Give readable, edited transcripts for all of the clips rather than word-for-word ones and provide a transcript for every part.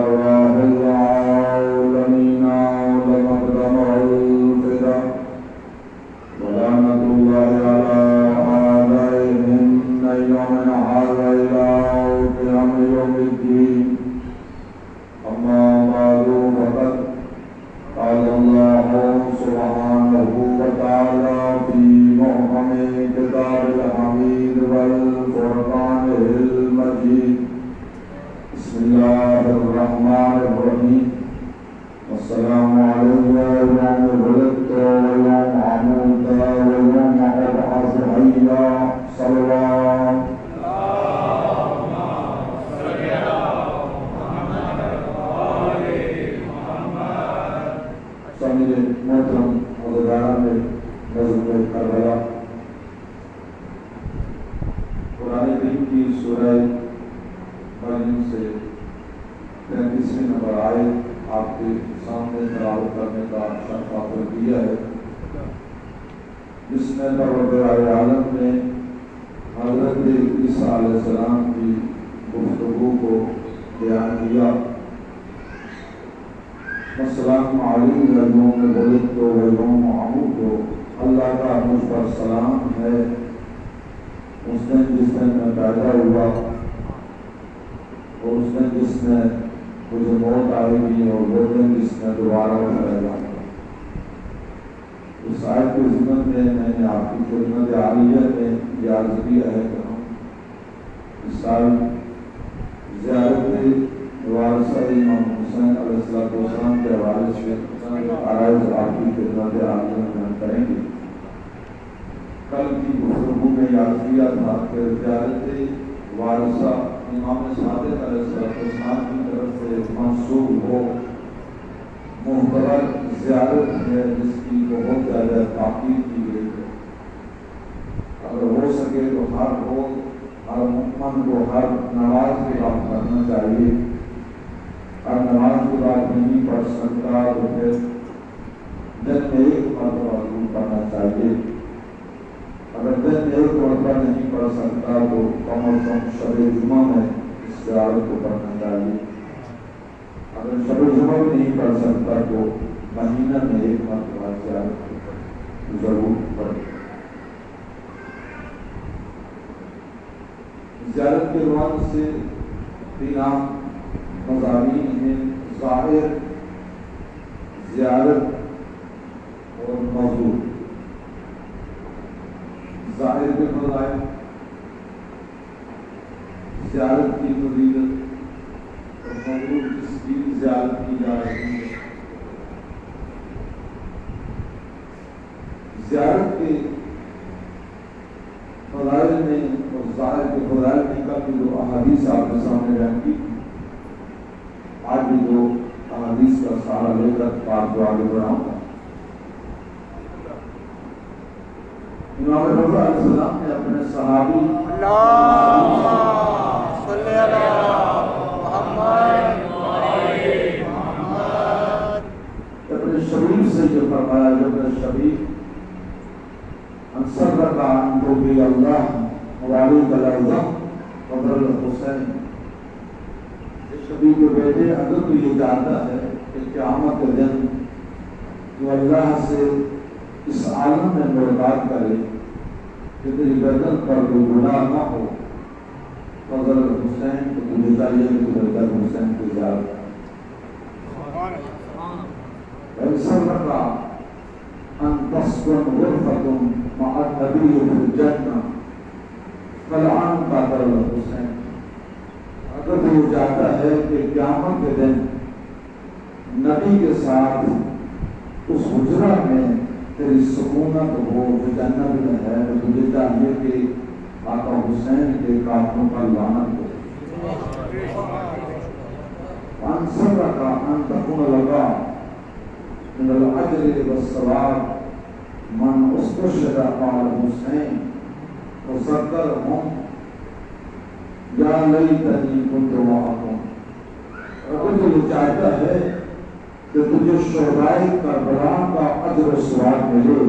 أرواح العالمين لمقدم الفدا ولعنة الله على أعدائهم من يوم هذا إلى قيام يوم الدين. أما بعد فقد قال الله سبحانه وتعالى في محكم كتاب الحميد والفرقان المجيد. بسم الله الرحمن الرحيم. والسلام عليك يوم ولدت ويوم عملت ويوم أبعث حيا. صلى الله محترم عزیزان میں نظم کربلا قرآن کریم کی سورہ مریم سے 33ویں نمبر آیت آپ کے سامنے تلاوت کرنے کا شرف حاصل کیا ہے، جس میں پروردگار عالم نے حضرت عیسیٰ علیہ السلام کی گفتگو کو بیان کیا. السلام علیکم یوم ولدت و یوم اموت. اللہ کا مجھ پر سلام ہے اس دن جس دن میں پیدا ہوا اور اس دن جس میں مجھے موت آئے گی اور وہ دن جس میں دوبارہ اٹھایا جاؤں گا. اس آیت کی ضمن میں نے آپ کی خدمت عالیہ میں یہ عرض کیا ہے کہ ہم اس سال زیارت وارثہ امام حسین علیہ السلام کے حوالے سے عرائض آپ کی خدمت عالیہ میں ہم کریں گے. کل کی گفتگو میں یاد کیا تھا کہ زیارت وارثہ امام صادق علیہ السلام کی طرف سے منسوب ہو معتبر زیارت ہے جس کی بہت زیادہ تاکید کی گئی ہے. اگر ہو سکے تو ہر روز ہر مؤمن کو ہر نماز کے بعد کرنا چاہیے. ہر نماز کے بعد نہیں پڑھ سکتا تو پھر دن میں ایک مرتبہ ضرور پڑھنا چاہیے. اگر دن میں ایک مرتبہ نہیں پڑھ سکتا تو کم از کم شب جمعہ میں اس زیارت کو پڑھنا چاہیے. اگر شب جمعہ میں نہیں پڑھ سکتا تو مہینہ میں ایک مرتبہ زیارت ضرور پڑھے. زیارت کے عنوان سے تین عام مضامین ہیں: ظاہر، زیارت اور موضوع. ظاہر کے فضائل، زیارت کی فضیلت اور موضوع جس کی زیارت کی جا رہی ہے. زیارت کے فضائل میں اور ظاہر کے فضائل میں کافی جو احادیث آپ کے سامنے بیان کی، آج بھی دو احادیث کا سہارا لے کر بات کو آگے بڑھاؤں گا. امام رضا علیہ السلام نے اپنے صحابی اللہم صلی علی محمد اپنے شبیب سے یہ فرمایا جب شبیب انصر رکا انتو بھی اللہ موالی کلازم قبر الحسین. شبیب کے بیٹے اگر تو یہ جانتا ہے کہ قیامت کے دن جو اللہ سے اس عالم میں ملاقات کرے کہ تیری گردن پر کوئی گناہ نہ ہو، فضل حسین کو تجھے چاہیے کہ تجھے گردن حسین کی زیارت کرے. ان تسکن غرفۃ مع النبی فی الجنہ فلعن قاتل الحسین. اگر تو یہ جانتا ہے کہ قیامت کے دن نبی کے ساتھ اس حجرہ میں تیری سکونت ہو جو جنت میں ہے، تو تجھے چاہیے کہ آقا حسین کے قاتلوں پر لعنت ہو. ان صبرک ان تکون لک من الاجر والثواب من استشهد مع الحسین وذکرهم یا لیتنی کنت معکم. اگر تو یہ چاہتا ہے کہ تجھے شہدائے کربلا کا اجر و ثواب ملے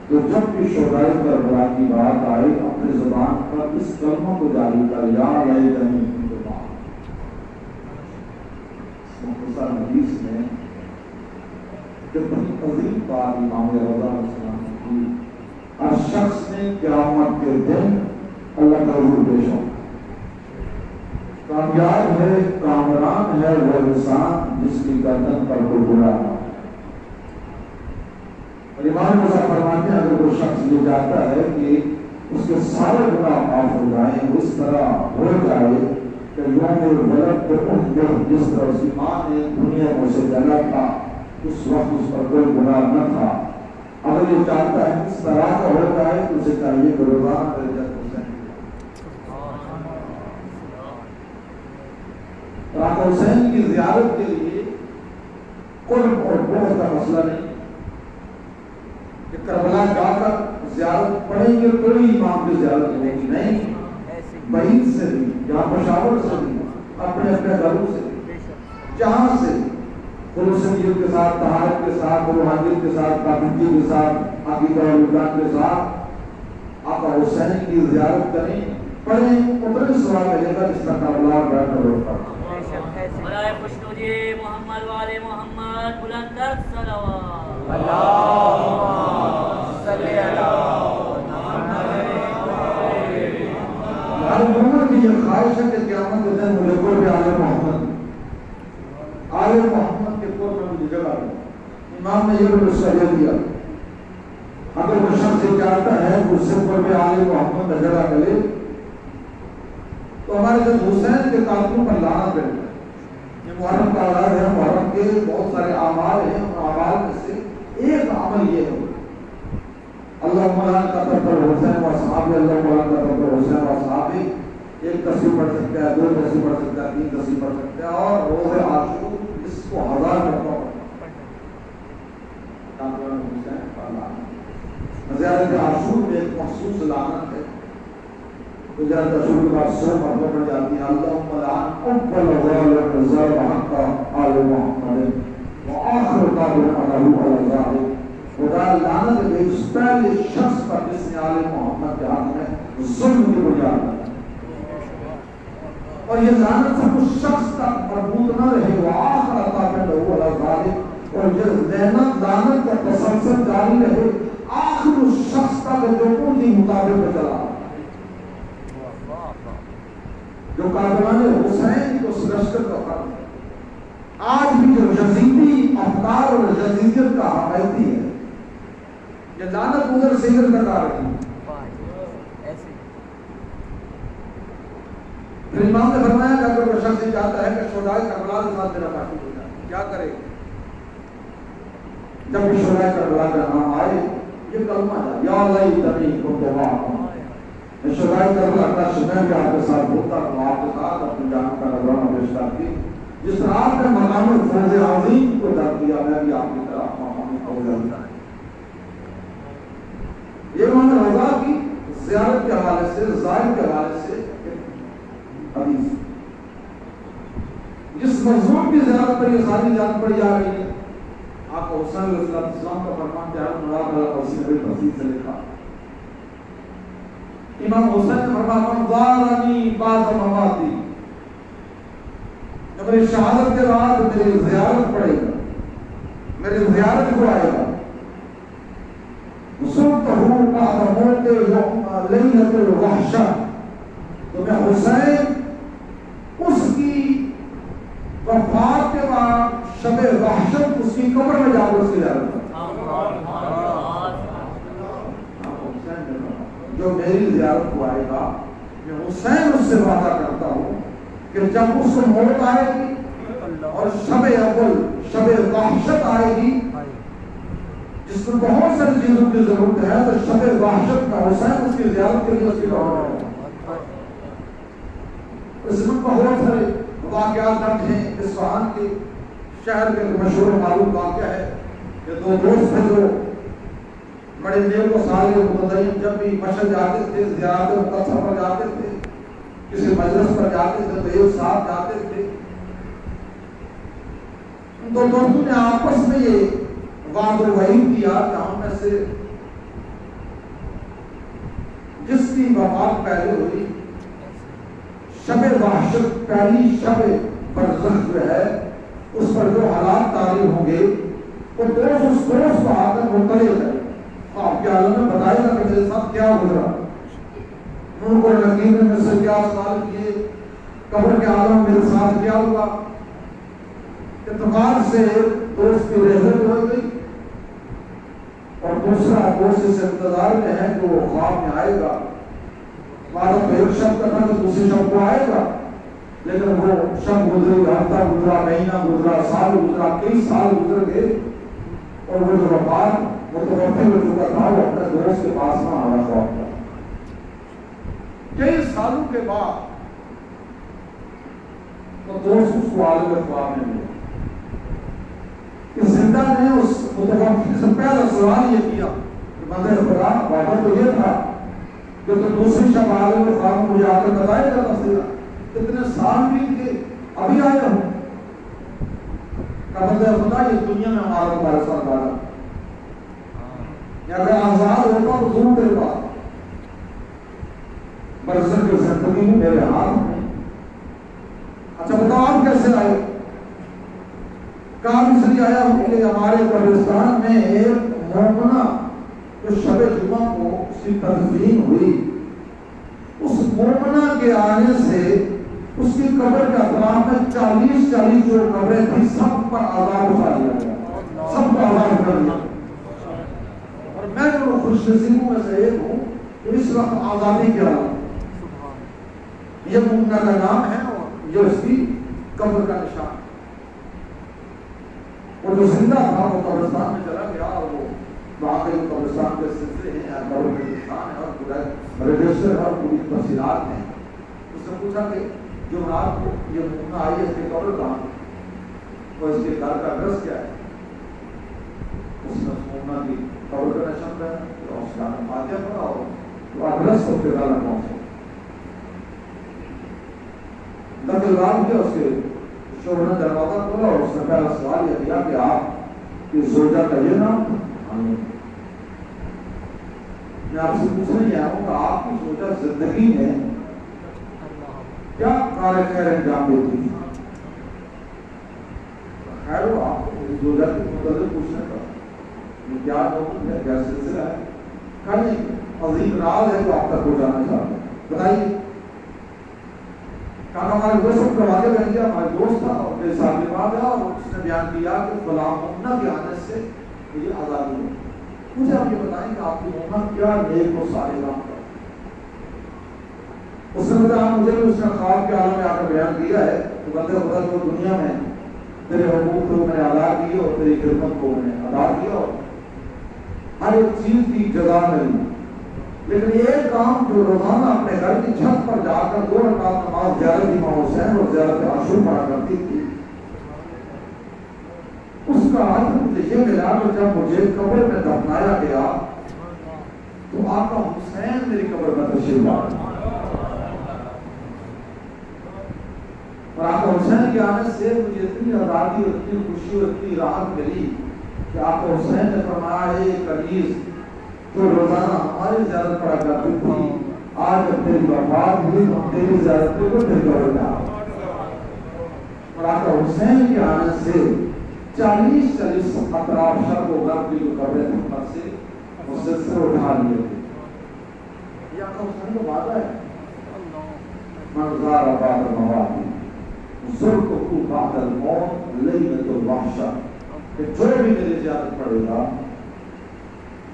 تو جب بھی شہدائے کربلا کی بات آئے اپنے زبان پر اس کلمہ کو جاری کر، یا لیتنی کنت معکم. بات امام رضا علیہ السلام نے کی، ہر شخص نے قیامت کے دن اللہ کا حضور پیش ہوگا۔ کامیاب ہے، کامران ہے وہ انسان جس کی گردن پر کوئی گناہ نہ ہو۔ اور امام رضا فرماتے ہیں اگر وہ شخص یہ چاہتا ہے کہ اس کے سارے گناہ معاف ہو جائیں، اس طرح ہو جائے کہ یوم الولد جس طرح اس کی ماں نے دنیا میں اسے جگہ تھا اس وقت اس پر کوئی گناہ نہ تھا، اگر یہ چاہتا ہے اس طرح کا ہو جائے تو اسے چاہیے کہ روزانہ درجہ حسین کی زیارت کے لیے قرب اور بغض کا مسئلہ نہیں کہ کربلا جا کر زیارت پڑھیں گے کوئی امام کی زیارت ہوگی، نہیں، بعید سے بھی، جہاں پشاور سے بھی، اپنے اپنے گھروں سے بھی، جہاں سے خلوص نیت کے ساتھ، طہارت کے ساتھ، روحانیت کے ساتھ، پاکیزگی کے ساتھ، عقیدہ و وجدان کے ساتھ آقا حسین کی زیارت کریں، پڑھیں، اتنے ثواب ملے گا جس کا کربلا بیٹھ کر ہوتا ہے۔ برائے خوشنودی محمد والے محمد بلند تر صلوات۔ اللہم صلی علی محمد۔ ہر عمر کی یہ خواہش ہے کہ قیامت کے دن مجھے قرب آل محمد، آل محمد کے قرب میں مجھے جگہ دے۔ امام نے یہ مشورہ دیا اگر وہ شخص یہ چاہتا ہے کہ اس سے قرب آل محمد میں جگہ ملے تو ہمارے جب حسین کے قاتلوں پر لعنت بیٹھتا ہے۔ یہ محرم کا آغاز ہے، محرم کے بہت سارے اعمال ہیں، ان اعمال میں سے ایک عمل یہ ہے اللہم لا تقبل حسین و صحابی، اللہم لا تقبل حسین و صحابی، ایک تصویر پڑھ سکتا ہے، دو تصویر پڑھ سکتا ہے، تین تصویر پڑھ سکتا ہے، اور روز عاشور اس کو 1000 مرتبہ پڑھتا ہے۔ زیارت عاشور میں ایک مخصوص لعنت ہے، زیارت عاشور کے بعد 100 مرتبہ پڑھ جاتی ہے اللہم لعن اقبل ظالم ظالم حق آل محمد وآخر قابل انہو علی ظالم۔ خدا لعنت بھیج پہلے شخص پر جس نے آل محمد کے حق میں ظلم کی بنیاد ہے، اور یہ لعنت صرف اس شخص تک مربوط نہ رہے وآخر قابل انہو علی ظالم، اور یہ لعنت کا تسلسل جاری رہے آخر اس شخص تک جو ان کی مطابق چلا، جو کاربان حسین کو لشکر کا فرق ہے۔ آج بھی جو یزیدی افکار اور یزیدیت کا حمایتی ہے، یہ لعنت ادھر سے ادھر تک آ رہی ہے۔ پھر امام نے فرمایا کہ اگر وہ شخص چاہتا ہے کہ شہدائے کربلا کے ساتھ میرا معشوق ہو جائے، کیا کرے؟ جب بھی شہدائے کربلا کا نام آئے یہ کلمہ ہے یا لیتنی کنت معکم، میں شہدائے کربلا کا میں بھی آپ کے ساتھ ہوتا ہوں، آپ کے ساتھ اپنی جان کا نذرانہ پیش کرتی، جس طرح آپ نے مقام فوز عظیم کو در دیا میں بھی آپ کی طرح مقام فوز عظیم۔ یہ امام رضا کی زیارت کے حوالے سے، زائر کے حوالے سے حدیث، جس مضمون کی زیارت پر یہ ساری جان پڑی جا رہی ہے، آپ حسین علیہ السلام کا فرمان کیا ہے، مراد اللہ وسیع بڑی تفصیل سے لکھا۔ امام حسین نے فرمایا من زارنی بعد مماتی، میری شہادت کے بعد میری زیارت پڑے گا، میری زیارت کو آئے گا، سنتہو بعد موت لیلۃ الوحشہ، تو میں حسین اس کی وفات کے بعد شب وحشت اس کی قبر میں جا کر اس کی زیارت کروں۔ جو میری زیارت کو آئے گا میں حسین اس سے وعدہ کرتا ہوں کہ جب اس کو موت آئے گی اور شب اول شب وحشت آئے گی جس میں بہت ساری چیزوں کی ضرورت ہے، تو شب وحشت کا حسین اس کی زیارت کے لیے اس کی دعوت ہے۔ اس میں بہت سارے واقعات درج ہیں۔ اصفہان کے شہر کے مشہور معروف واقعہ ہے کہ دو دوست تھے جو بڑے نیک و صالح متدین، جب بھی مشہد جاتے تھے، زیارت مقدسہ پر جاتے تھے، کسی مجلس پر جاتے تھے تو ایک ساتھ جاتے تھے۔ ان دو دوستوں نے آپس میں یہ وعد و وعید کیا کہ ہم میں سے جس کی وفات پہلے ہوئی، شب وحشت پہلی شب برزخ جو ہے اس پر جو حالات طاری ہوں گے وہ دوست اس دوست کو آ کر مطلع کرے، خواب کے عالم میں بتائے گا کہ میرے ساتھ کیا گزرا، ان کو نقیب نے مجھ سے کیا سوال کیے، قبر کے عالم میرے ساتھ کیا ہوا۔ اتفاق سے دوست کی رحمت ہو گئی، اور دوسرا دوست اس انتظار میں ہے کہ وہ خواب میں آئے گا، وعدہ تو ایک شب کا تھا تو دوسرے شب کو آئے گا، لیکن وہ شب گزری، ہفتہ گزرا، مہینہ گزرا، سال گزرا، کئی سال گزر گئے، اور وہ جو وفات متوفی ہو چکا تھا وہ اپنے دوست کے پاس نہ آ رہا تھا۔ کئی سالوں کے بعد وہ دوست اس کو عالم خواب میں ملا۔ کہ زندہ نے اس متوفی سے پہلا سوال یہ کیا کہ بندے خدا، وعدہ تو یہ تھا کہ تو دوسری شب عالم خواب میں مجھے آ کر بتائے گا تفصیلا، کتنے سال بیت گئے، ابھی آیا ہوں۔ کہ بندے خدا یہ دنیا میں ہمارا تمہارے ساتھ آنا، یا اگر آزاد ہوتا تو ضرور میرے پاس، برسر کی زندگی میں میرے ہاتھ میں۔ اچھا بتاؤ آپ کیسے آئے؟ کہاں اس لیے آیا ہوں کہ ہمارے قبرستان میں ایک مومنہ جو شب جمعہ کو اس کی تدفین ہوئی، اس مومنہ کے آنے سے اس کی قبر کے اطراف میں 40 جو قبریں تھیں سب پر عذاب اٹھا دیا گیا، سب کو عذاب کر دیا۔ اور میں جو خوش نصیبوں میں سے ایک ہوں کہ اس وقت آزادی کے عالم، یہ مومنہ کا نام ہے اور یہ اس کی قبر کا نشان۔ وہ جو زندہ تھا وہ قبرستان میں چلا گیا، اور وہ وہاں کے قبرستان کے سلسلے ہیں، قبر کے نشان ہے اور پورا رجسٹر اور پوری تفصیلات ہیں۔ اس نے پوچھا کہ جو رات کو یہ مومنہ آئی ہے اس کی قبر کہاں، اور اس کے گھر کا ایڈریس کیا ہے؟ اس نے مومنہ کی قبر کا نشان ہے اور اس کا نام فاتحہ پڑھا اور وہ ایڈریس اس کے گھر میں پہنچا۔ دخلوار کیا اس کے شوہر نے دروازہ کھولا اور اس نے پہلا سوال یہ کیا کہ آپ کی زوجہ کا یہ نام تھا؟ میں آپ سے پوچھنے آیا ہوں کہ آپ کی زوجہ زندگی میں کیا کار خیر انجام دیتی تھی؟ خیر وہ آپ کو میری زوجہ کے متعلق پوچھنے کا یہ کیا نوبت ہے، کیا سلسلہ ہے؟ کہا نہیں، عظیم راز ہے جو آپ تک ہو جانا چاہتے ہیں، بتائیے۔ کہا ہمارے دوست کو آگے بہن گیا، ہمارے دوست تھا اور میرے ساتھ کے بعد آیا اور اس نے بیان کیا کہ فلاں مومنہ کے آنے سے مجھے آزادی ہوئی۔ مجھے آپ یہ بتائیں کہ آپ کی مومنہ کیا نیک و صالح کام کرتی؟ اس نے بتایا مجھے بھی اس نے خواب کے عالم میں آ کر بیان کیا ہے کہ بندے خدا جو دنیا میں تیرے حقوق کو میں نے ادا کیے اور تیری خدمت کو میں نے ادا کیا اور ہر ایک چیز کی جزا ملی، لیکن ایک کام جو روزانہ اپنے گھر کی چھت پر جا کر 2 رکعت نماز زیارت امام حسین اور زیارت عاشور پڑھا کرتی تھی، اس کا حال مجھے یہ ملا کہ جب مجھے قبر میں دفنایا گیا تو آقا حسین میری قبر میں تشریف لایا، اور آقا حسین کے آنے سے مجھے اتنی آزادی اور اتنی خوشی اور اتنی راحت ملی کہ آقا حسین نے فرمایا ایک عزیز جو روزانہ ہماری زیارت پڑھا کرتی تھی، آج جب تیری وفات ہوئی تو تیری زیارت کو تیری قبر میں آ۔ اور آقا حسین کے آنے سے 40 اطراف شرق و غرب کی جو قبریں تھیں ان سے مسلسل اٹھا لیے تھے۔ یہ آقا حسین کا وعدہ ہے، منظار بعد المواد زرتہ بعد الموت لیلۃ الوحشہ، کہ جو بھی میری زیارت پڑے گا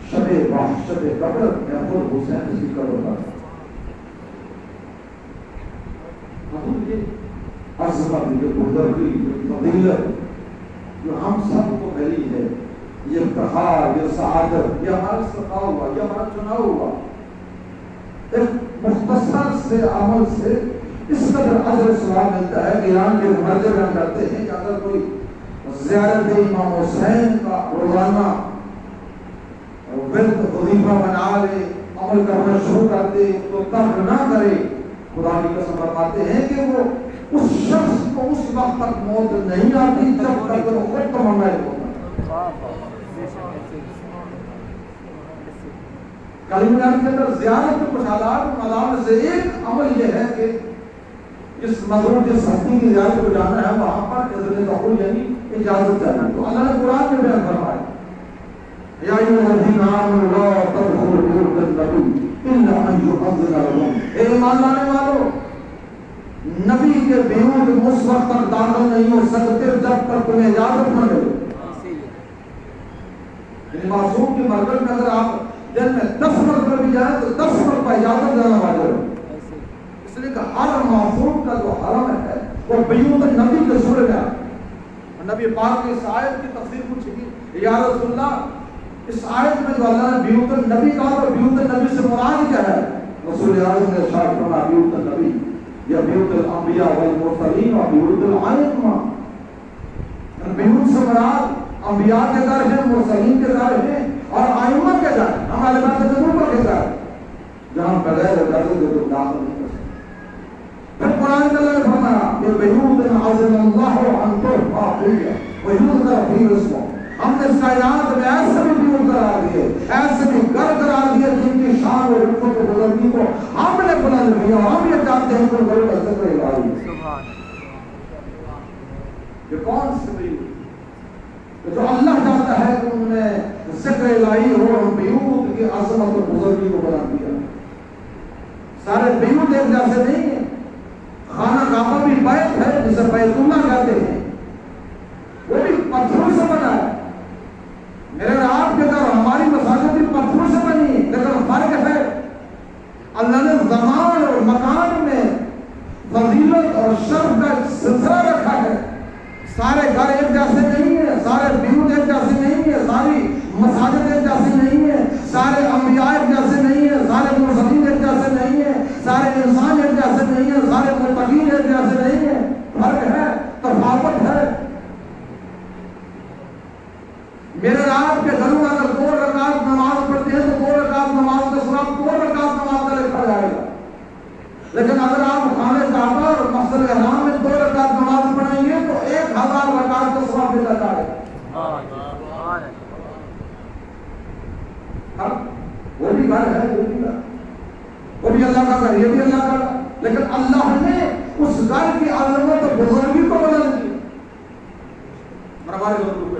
شب وحشت قبر میں خود حسین کی قبر پر یہ عظمت، یہ بزرگی، یہ فضیلت جو ہم سب کو ملی ہے، یہ افتخار، یہ سعادت، یہ ہمارا استفاع ہوا، یہ ہمارا چناؤ ہوا، ایک مختصر سے عمل سے اس قدر اجر ثواب ملتا ہے کہ ایران کے مرجع بیان کرتے ہیں کہ اگر کوئی زیارت امام حسین کا روزانہ ورد وظیفہ بنا لے، عمل کرنا شروع کر دے تو ترک نہ کرے، خدا کی قسم فرماتے ہیں کہ وہ اس شخص کو اس وقت تک موت نہیں آتی جب تک وہ خود تمنا ہوتا۔ کلمات کے اندر زیارت کے کچھ آداب سے ایک عمل یہ ہے کہ جس مغرور جس ہستی کی زیارت کو جانا ہے وہاں پر اذن دخول یعنی اجازت چاہیے. تو اللہ نے قرآن میں بیان فرمایا یا ایھا الذین آمنوا لا تدخلوا بیوت النبی الا ان یؤذن لکم. اے ایمان لانے والو نبی کے بیوت اس وقت تک داخل نہیں ہو سکتے جب تک تمہیں اجازت نہ ملے. معصوم کی مرکز میں اگر آپ دن میں 10 مرتبہ بھی جائیں تو 10 مرتبہ اجازت دینا واجب ہے. اس لیے کہ ہر معصوم کا جو حرم ہے وہ بیوت نبی کے سورے میں ہے. نبی پاک کی اس آیت کی تفسیر پوچھی گئی یا رسول اللہ اس آیت میں جو اللہ نے بیوت نبی کہا تو بیوت نبی سے مراد کیا ہے؟ رسول اعظم نے ارشاد فرمایا بیوت نبی یا بیوت الانبیاء والمرسلین و بیوت الائمہ. بیوت سے مراد انبیاء کے گھر ہیں، مرسلین کے گھر ہیں اور ائمہ کے گھر، ہمارے بات جنوبوں کے گھر جہاں بغیر اجازت کے لوگ داخل نہیں کر سکتے. پھر قرآن میں اللہ نے فرمایا یہ بیوت عظم اللہ ان ترفع ویذکر فیہا اسمہ. ہم نے اس کائنات میں ایسے بھی بیوت قرار دیے، ایسے بھی گھر قرار دیے جن کی شان اور رفعت و بزرگی کو ہم نے بلند کیا اور ہم یہ جانتے ہیں کہ ان گھروں کا ذکر الہی. یہ کون سے بیوت جو اللہ چاہتا ہے کہ انہوں نے ذکر الہی ہو اور بیوت کی عظمت اور بزرگی کو بلند کیا. سارے بیوت ایک جیسے نہیں ہیں. خانہ کعبہ بھی بیت ہے جسے بیت اللہ کہتے ہیں، وہ بھی پتھروں سے بنا ہے. میرے اور آپ کے گھر ہماری مساجد بھی پتھروں سے بنی ہے، لیکن فرق ہے اللہ نے زمان اور مکان میں فضیلت اور شرف کا سلسلہ رکھا ہے. سارے گھر ایک جیسے نہیں ہیں، سارے بیوت ایک جیسے نہیں ہیں، ساری مساجد ایک جیسے نہیں ہیں، سارے انبیاء ایک جیسے نہیں ہیں، سارے مرسلین ایک جیسے نہیں ہیں، سارے انسان ایک جیسے نہیں ہیں، سارے متقین ایک جیسے نہیں ہیں. فرق ہے، تفاوت ہے. میرے آپ کے گھروں میں اگر 2 رکعت نماز پڑھتے ہیں تو 2 رکعت نماز کا ثواب 2 رکعت نماز کا لکھا جائے گا. لیکن اگر آپ خانہ کعبہ اور مسجد حرام میں 2 رکعت نماز پڑھیں گے تو 1000 رکعت کا ثواب ملتا جائے گا. وہ بھی گھر ہے، وہ بھی اللہ کا گھر، یہ بھی اللہ کا گھر، لیکن اللہ نے اس گھر کی عظمت اور بزرگی کو بلند کیا. ہمارے لوگ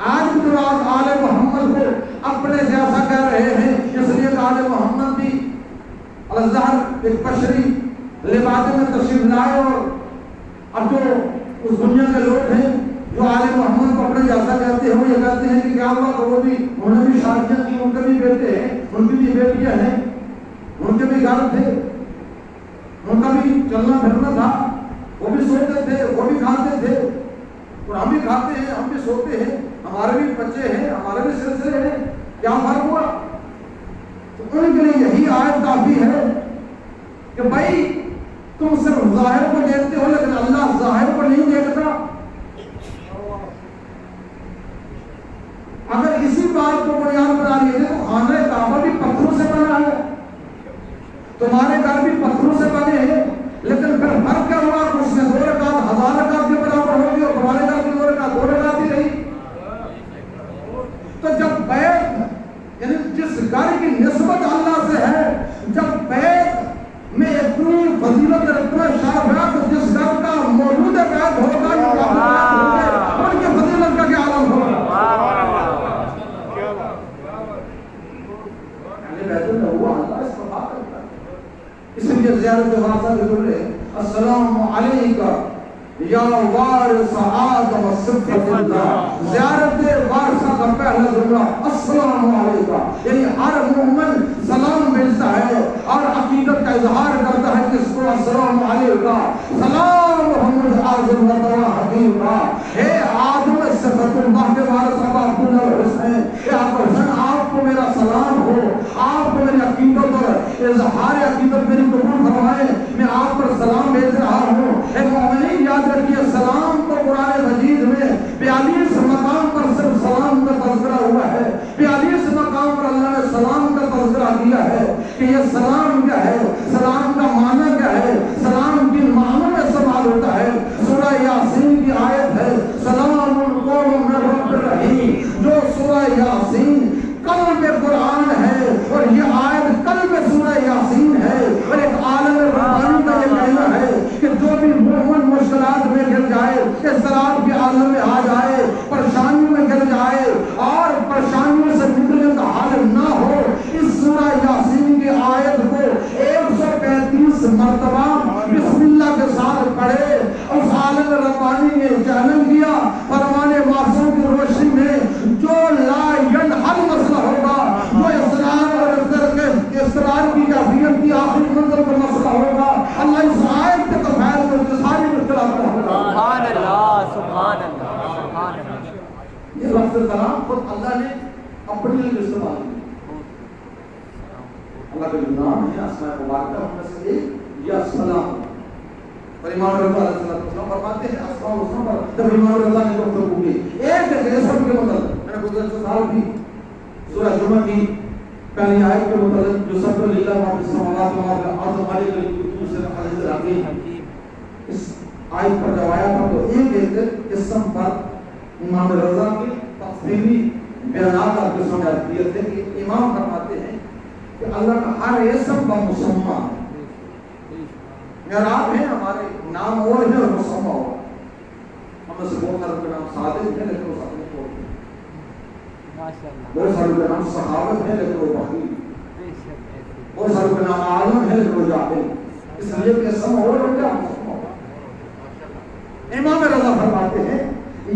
آج بھی لوگ آل محمد کو اپنے جیسا کہہ رہے ہیں، اس لیے کہ آل محمد بھی الظاہر ایک بشری لبادے میں تشریف لائے اور اب جو اس دنیا کے لوگ ہیں جو آل محمد کو اپنے جیسا کہتے ہیں وہ یہ کہتے ہیں کہ کیا ہوا کہ وہ بھی انہوں نے بھی شادیاں کی، ان کے بھی بیٹے ہیں، ان کی بھی بیٹیاں ہیں، ان کے بھی گھر تھے، ان کا بھی چلنا پھرنا تھا، وہ بھی سوتے تھے، وہ بھی کھاتے تھے اور ہم بھی کھاتے ہیں، ہم بھی سوتے ہیں، ہمارے بھی بچے ہیں، ہمارے بھی سلسلے ہیں. کیا فرق ہوا؟ تو ان کے لیے یہی آیت کافی ہے کہ بھائی تم صرف ظاہر کو دیکھتے ہو لیکن اللہ ظاہر کو نہیں دیکھتا. اگر اسی بات کو بنیاد بنا لیے تو خانہ کعبہ بھی پتھروں سے بنا ہے، تمہارے گھر بھی پتھروں سے بنے ہیں، لیکن پھر فرق کیا ہوا کہ اس میں 2 رکعت 1000 رکعت کے برابر ہوگی اور تمہارے گھر کی 2 رکعت 2 رکعت ہی رہی. تو جب بیت یعنی جس گھر کی نسبت اللہ سے ہے، جب بیت میں اتنی فضیلت اور اتنا شرف ہے تو جس گھر کا موجود بیت ہوگا ان کی فضیلت کا کیا عالم ہوگا. اس لیے زیارت وارثہ کے ذریعے السلام علیکہ یا وارث آدم صفت اللہ. زیارت وارثہ کا پہلا جملہ السلام علیکہ، یعنی ہر مومن سلام بھیجتا ہے اور عقیدت کا اظہار کرتا ہے کہ اس کو السلام علیکہ، سلام محمد آدم و حبیبہ. اے آدم صفت اللہ کے وارث عبد الحسین، اے عبد الحسین آپ کو میرا سلام ہو، آپ کو میری عقیدت اور اظہار عقیدت میری قبول فرمائے، میں آپ پر سلام بھیج رہا ہوں. اے مومنین یاد رکھیے سلام تو قرآن مجید میں 42 مقام پر صرف سلام کا تذکرہ ہوا ہے. 42 مقام پر اللہ نے سلام کا تذکرہ کیا ہے کہ یہ سلام کیا ہے، سلام کا معنی کیا ہے، سلام کی معنی میں سوال ہوتا ہے. سورہ یاسین کی آیت ہے سلام قوم من رب الرحیم، جو سورہ یاسین قلب قرآن ہے اور یہ آیت قلب سورہ یاسین ہے اور ایک عالم ربانی کا یہ کہنا ہے اضطراب کے عالم میں آ جائے، پریشانیوں میں گر جائے اور پریشانیوں سے نکلنے کا حال نہ ہو، اس سورہ یاسین کی آیت کو 135 مرتبہ بسم اللہ کے ساتھ پڑھے۔ اس عالم ربانی نے چیلنج کیا، فرمان معصوم کی روشنی میں جو لا ینحل مسئلہ ہوگا، جو اضطرار کی کیفیت کی آخری منزل پر مسئلہ ہوگا، اللہ اس آیت کے تفعیل میں ساری مشکلات کا حل کرے۔ سبحان اللہ، سبحان اللہ، سبحان اللہ۔ یہ لفظ کلام خود اللہ نے اپنے لیے استعمال کیا۔ اللہ کے جو نام ہے اسماء مبارکہ ان میں سے ایک یا سلام، اور امام رضا علیہ السلام فرماتے ہیں اسماء الحسنی پر جب امام رضا نے گفتگو کی ایک اسم کے متعلق، میں نے گزشتہ سال بھی سورہ جمعہ کی پہلی آیت کے متعلق جو سب للہ ما فی السماوات و ما فی الارض مالک القدوس العزیز الحکیم، اس آیت پر جب آیا تھا تو ایک اسم پر امام رضا کی تفصیلی بیانات آپ کے سامنے دیے تھے کہ امام فرماتے ہیں کہ اللہ کا ہر اسم بمسمى ہے۔ معراب ہے ہمارے نام اور ہے اور مسمى اور، ہم میں سے بہت سارے کے نام صادق ہے لیکن وہ اپنے کو بہت سارے کا نام صحابت ہے لیکن وہ بخیل، بہت سارے کا نام عالم ہے لیکن وہ جاہل، اس لیے کہ اسم اور کیا مسمى اور۔ امام رضا فرماتے ہیں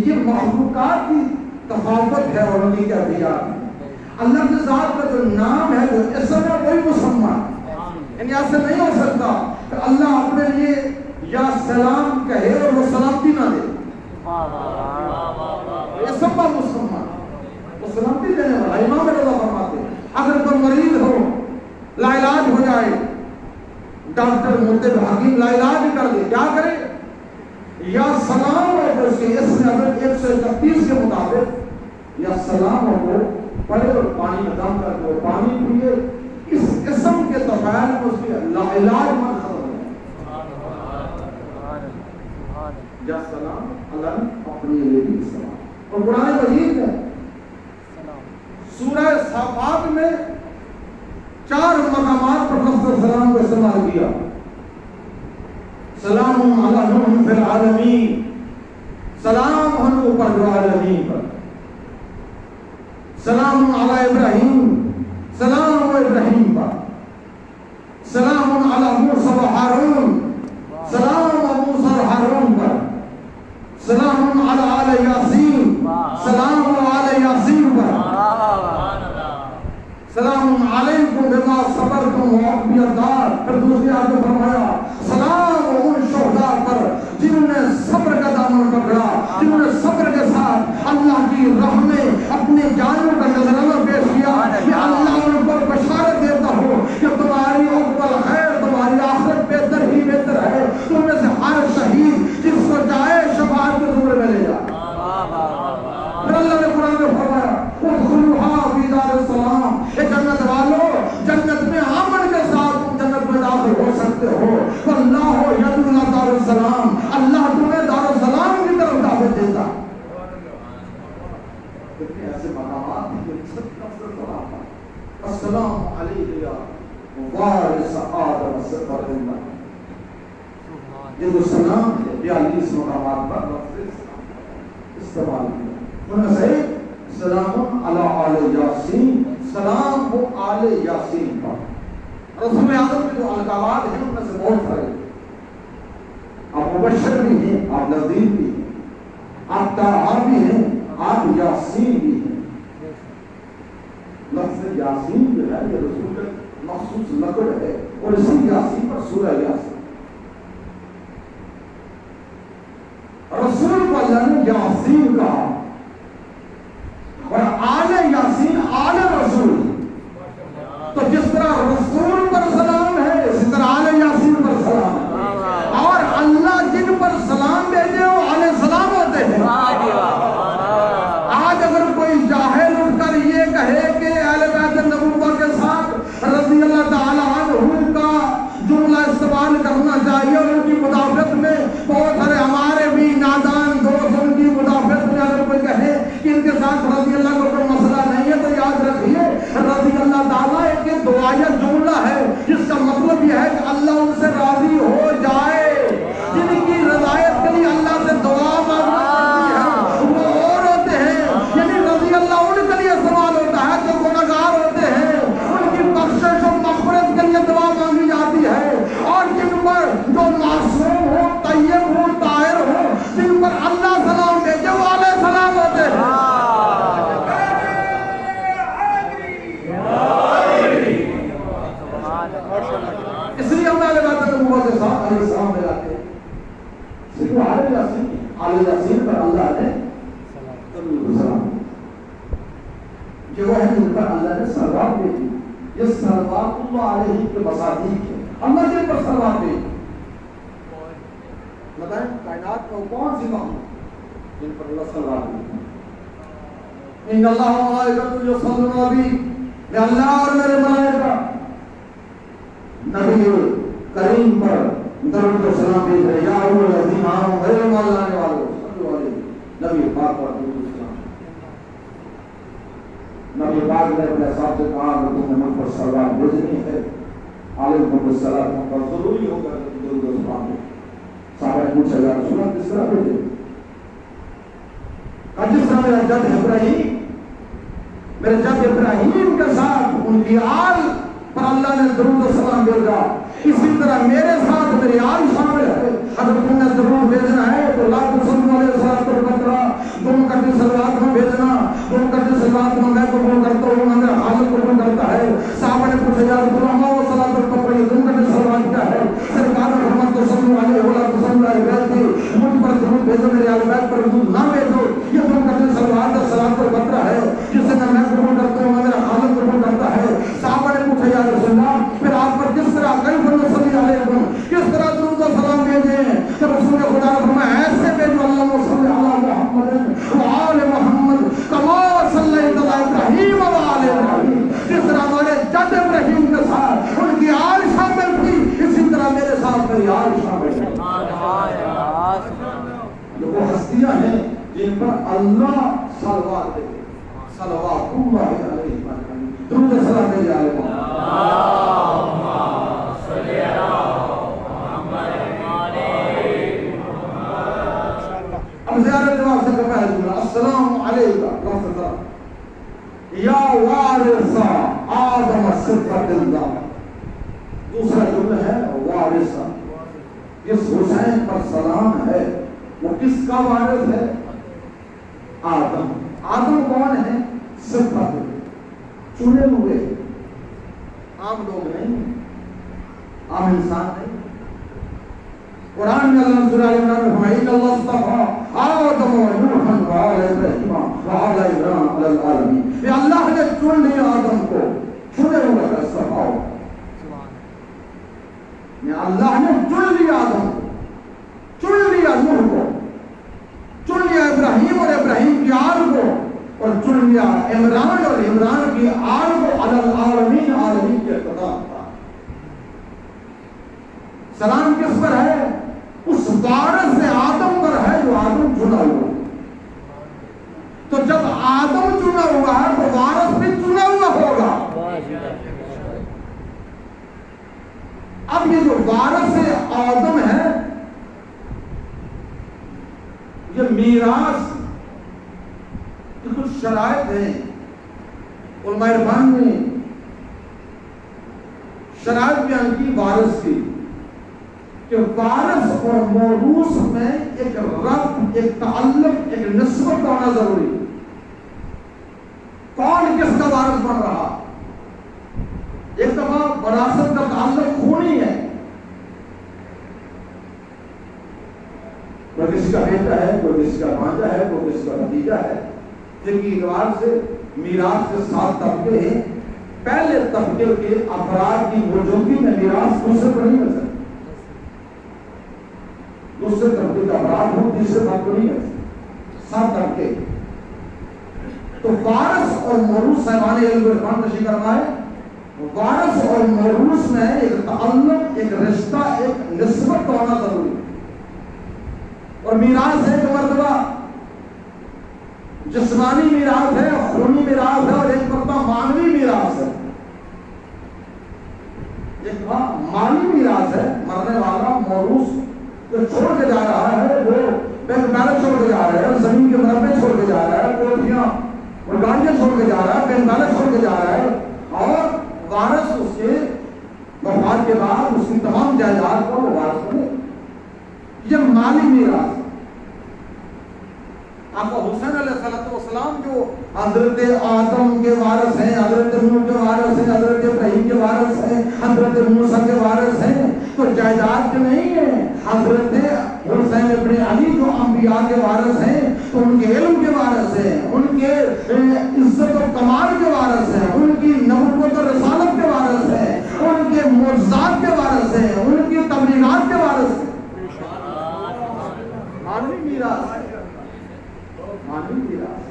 یہ مخلوقات کی تفاوت ہے اور ان کی کیفیات ہے۔ اللہ کی ذات کا جو نام ہے جو اسم ہے وہی مسمى ہے، یعنی ایسا نہیں ہو سکتا کہ اللہ اپنے لیے یا سلام کہے اور وہ سلامتی نہ دے، اسم کا مسمى وہ سلامتی دینے والا۔ امام رضا فرماتے ہیں اگر کوئی مریض ہو لا علاج ہو جائے، ڈاکٹر مرتب حکیم لا علاج کر دے، کیا کرے؟ یا سلام ہو اس کے اسم اگر 131 کے مطابق یا سلام ہو پڑھے اور پانی میں دم کر کے پانی پیے، اس اسم کے تفعیل میں اس کے لا علاج من ختم ہے۔ یا سلام اللہ اپنے لیے بھی استعمال، اور قرآن مجید میں سورہ صافات میں 4 مقامات پر لفظ سلام کو استعمال کیا۔ سلام علی نوح فی العالمین، سلام ہم اوپر جو عالمین پر، سلام علی ابراہیم، سلام و ابراہیم پر، سلام علی موسیٰ و ہارون، سلام و موسیٰ و ہارون پر، سلام علی آل یاسین، سلام و آل یاسین پر، سلام علیکم بما صبرتم وعقبی الدار۔ پھر دوسری آیت میں فرمایا سلام ان شہداء پر جنہوں نے صبر کا دامن پکڑا، جنہوں نے صبر کے ساتھ اللہ کی راہ میں اپنے جانوں کا نذرانہ پیش کیا کہ اللہ ان کو بشارت دیتا ہو کہ تمہاری عقبہ خیر، تمہاری آخرت بہتر ہی بہتر ہے، تم میں سے ہر شہید جس کو چاہے شفاعت کے زمرے میں لے جا۔ پھر اللہ نے قرآن میں فرمایا ادخلوها فی دار السلام، اے جنت والو جنت میں امن کے ساتھ تم جنت میں داخل ہو سکتے ہو، واللہ یدعو الی دار السلام، اللہ تمہیں دار السلام کی طرف دعوت دیتا۔ کتنے ایسے مقامات ہیں جو سب کثرت سلام پر، السلام علیک یا وارث آدم صفر اللہ، یہ جو سلام ہے 42 مقامات پر لفظ استعمال کیا۔ ان میں سے سلام علی آل یاسین، سلام ہو آل یاسین پر۔ رسول اعظم کے جو القابات ہیں ان میں سے بہت سارے، آپ مبشر بھی ہیں، آپ نذیر بھی ہیں، آپ طاہر بھی ہیں، آپ یاسین بھی ہیں۔ لفظ یاسین جو ہے یہ رسول کا مخصوص لقب ہے، اور اسی یاسین پر سورہ یاسین، رسول کو اللہ نے یاسین کہا، اور آل یاسین آل رسول، تو جس طرح رسول پر سلام ہے اسی طرح آل یاسین پر سلام ہے، اور اللہ جن پر سلام بھیجے وہ آل سلام ہوتے ہیں۔ آج اگر کوئی جاہل اٹھ کر یہ کہے کہ اہل بیت النبوہ کے ساتھ رضی اللہ تعالی عنہ کا جملہ استعمال کرنا چاہیے، اور ان کی مدافعت میں بہت سارے ہمارے بھی نادان دوست ان کی مدافعت میں اگر یاسین آل یاسین پر اللہ نے سلام کہ وہ ہے جن پر اللہ نے صلوات بھیجی. یہ صلوات اللہ علیہ کے مصادیق ہے. اللہ جن پر صلوات بھیجی. بتائیں کائنات میں کون سی مخلوق جن پر اللہ صلوات بھیجی؟ ان اللہ و ملائکتہ یصلون علی میں اللہ اور میرے ملائکہ نبی کریم پر درود و سلام بھیج رہے. یا ایھا الذین آمنوا میرے ایمان لانے والو صلو علیہ. نبی پاک پر درود و سلام. نبی پاک نے اپنے صاحب سے کہا کہ تم نے مجھ پر صلوات بھیجنی ہے. علیکم السلام پر ضروری ہوگا درود و سلام. صحابہ نے پوچھا یا رسول اللہ کس طرح بھیجے؟ جس طرح میرا جد ابراہیم میرے جد ابراہیم کے ساتھ ان کی آل پر اللہ نے درود و سلام بھیجا, اسی طرح میرے ساتھ میری آل شامل ہے. اگر تم نے درود بھیجنا ہے تو لا تصلوا علیہ الصلوۃ والسلام تم کٹی صلوات میں بھیجنا. تم کٹی صلوات میں قبول کرتا ہوں, میں میرا حال قبول کرتا ہے. صحابہ نے پوچھا یا رسول اللہ وہ صلوات والسلام تم کٹی صلوات کیا ہے؟ سرکار نے فرمایا تصلوا علیہ ولا تصلوا علی بیتی, مجھ پر درود بھیجو میرے آل بیت پر درود نہ بھیجو. یہ تم کٹی صلوات اور صلوات والسلام ہے جس سے میں قبول کرتا ہوں, میں میرا حال قبول کرتا ہے. صحابہ نے پوچھا یا رسول اللہ پھر آپ پر کس طرح کیف نصلی علیکم کس طرح درود و سلام بھیجیں؟ تو رسول خدا نے فرمایا ایسے بھیجو اللہم صلی علی محمد و آل محمد کما صلیت علی ابراہیم و آل ابراہیم. جس طرح ہمارے جد ابراہیم کے ساتھ ان کی آل شامل تھی, اسی طرح میرے ساتھ میری آل شامل ہے. یہ وہ ہستیاں ہیں جن پر اللہ صلوات دے. صلوات اللہ علیہ وسلم درود و سلام بھیجے آل محمد. اب زیارت جواب سے کہا ہے جملہ السلام علیکم یا وارث آدم صفت اللہ. دوسرا جملہ ہے وارث. جس حسین پر سلام ہے وہ کس کا وارث ہے؟ آدم. آدم کون ہے؟ صفت چنے ہوئے, عام لوگ نہیں, عام انسان نہیں. قرآن میں اللہ سورہ ال عمران میں فرمایا ان اللہ اصطفى آدم و نوحا و آل ابراہیم و آل عمران علی العالمین. کہ اللہ نے چن لیا آدم کو, چنے ہوئے کا اصطفیٰ. اللہ نے چن لیا آدم کو, چن لیا نوح کو, چن لیا ابراہیم اور ابراہیم کی آل کو, اور چن لیا عمران اور عمران کی آل کو علی العالمین, عالمین کے اقتدار تھا. سلام کس پر ہے؟ اس وارث آدم پر ہے جو آدم چنا ہوا. تو جب آدم چنا ہوا ہے تو وارث بھی چنا ہوا ہوگا. اب یہ جو وارث آدم ہے یہ میراث کی کچھ شرائط ہیں. علماء عرفان نے شرائط بیان کی وارث کی کہ وارث اور موروث میں ایک ربط, ایک تعلق, ایک نسبت ہونا ضروری. کون کس کا وارث بن رہا؟ ایک دفعہ وراثت کا تعلق خونی ہے, کوئی کسی کا بیٹا ہے, کوئی کسی کا بھانجا ہے, کوئی کسی کا بھتیجا ہے, جن کی اعتبار سے میراث کے 7 طبقے ہیں. پہلے طبقے کے افراد کی موجودگی میں میراث دوسرے پر نہیں مل سکتی. دوسرے طبقے کا افراد ہو تیسرے طبقے نہیں مل سکتے. 7 طبقے. تو وارث اور موروث صاحبان علم و عرفان تشریح کرنا ہے. وارث اور موروث میں ایک تعلق, ایک رشتہ, ایک نسبت ہونا ضروری ہے. اور میراث ہے کہ مرتبہ جسمانی میراث ہے, خونی میراث ہے, اور ایک مرتبہ معنوی میراث ہے. ایک مالی میراث ہے, مرنے والا موروث جو چھوڑ کے جا رہا ہے وہ بینک بیلنس چھوڑ کے جا رہا ہے, زمین کے مربع چھوڑ کے جا رہا ہے, کوٹھیاں اور گاڑیاں چھوڑ کے جا رہا ہے, بینک بیلنس چھوڑ کے جا رہا ہے. اور وارث اس کے وفات کے بعد اس کی تمام جائیداد کو وہ وارث بنے. یہ مالی میراث. آقا حسین علیہ السلام جو حضرت آدم کے وارث ہیں, حضرت نوح کے وارث ہیں, حضرت ابراہیم کے وارث ہیں, حضرت موسیٰ کے وارث ہیں, تو جائیداد کے نہیں ہیں. حضرت حسین ابن علی جو انبیاء کے وارث ہیں تو ان کے علم کے وارث ہیں، ان کے عزت و کمال کے وارث ہیں، ان کی نبوت و رسالت کے وارث ہیں، ان کے معجزات کے وارث ہیں، ان کی تبلیغات کے وارث ہیں۔ معنوی میراث، معنوی میراث،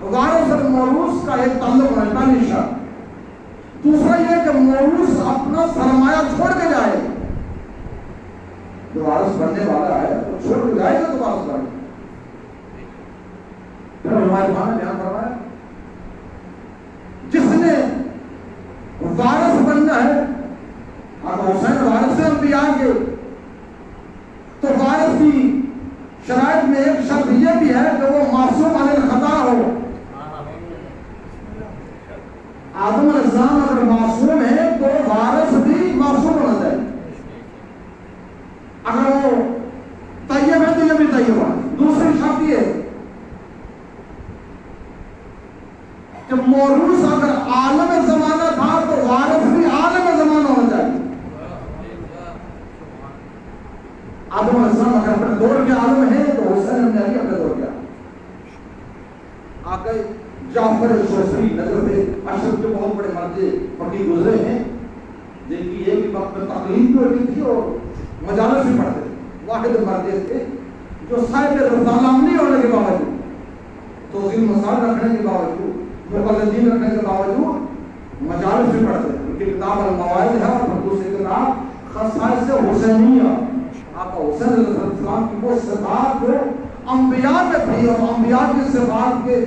وارث اور موروث کا ایک تعلق ہے پہلی شرط۔ دوسرا یہ کہ موروث اپنا سرمایہ چھوڑ کے جائے، جو وارث بننے والا ہے وہ چھوڑ کے جائے گا تو وارث بنے گا۔ پھر ہمارے بھائی نے بیان فرمایا جس نے وارث بننا ہے، اب حسین وارث انبیاء کے، تو وارث کی شرائط میں ایک شرط یہ بھی ہے کہ وہ معصوم عن الخطا ہو۔ آدم علیہ السلام اگر معصوم ہے تو وارث بھی معصوم ہونا چاہیے۔ اگر وہ طیب ہے تو یہ بھی طیب ہے۔ دوسری شرط یہ ہے کہ موروث اگر عالم زمانہ تھا تو وارث بھی عالم زمانہ ہونا چاہیے۔ آدم علیہ السلام اگر اپنے دور کے عالم ہیں تو حسین ابن علی اپنے دور کے عالم۔ آقا جعفر شوسری نظر سے اشرف کے بہت بڑے مرجع فقیہ گزرے ہیں، جن کی ایک ہی وقت میں تقلید بھی ہوتی تھی اور مجالس بھی پڑھتے تھے۔ واحد مرجع تھے جو صاحب رسالہ نہیں ہونے کے باوجود، توزیل مسائل رکھنے کے باوجود، مقلدین رکھنے کے باوجود مجالس بھی پڑھتے تھے۔ ان کی کتاب المواعظ ہے اور دوسری کتاب خصائص حسینیہ، آقا حسین علیہ السلام کی وہ صفات جو انبیاء میں تھی اور انبیاء کی صفات کے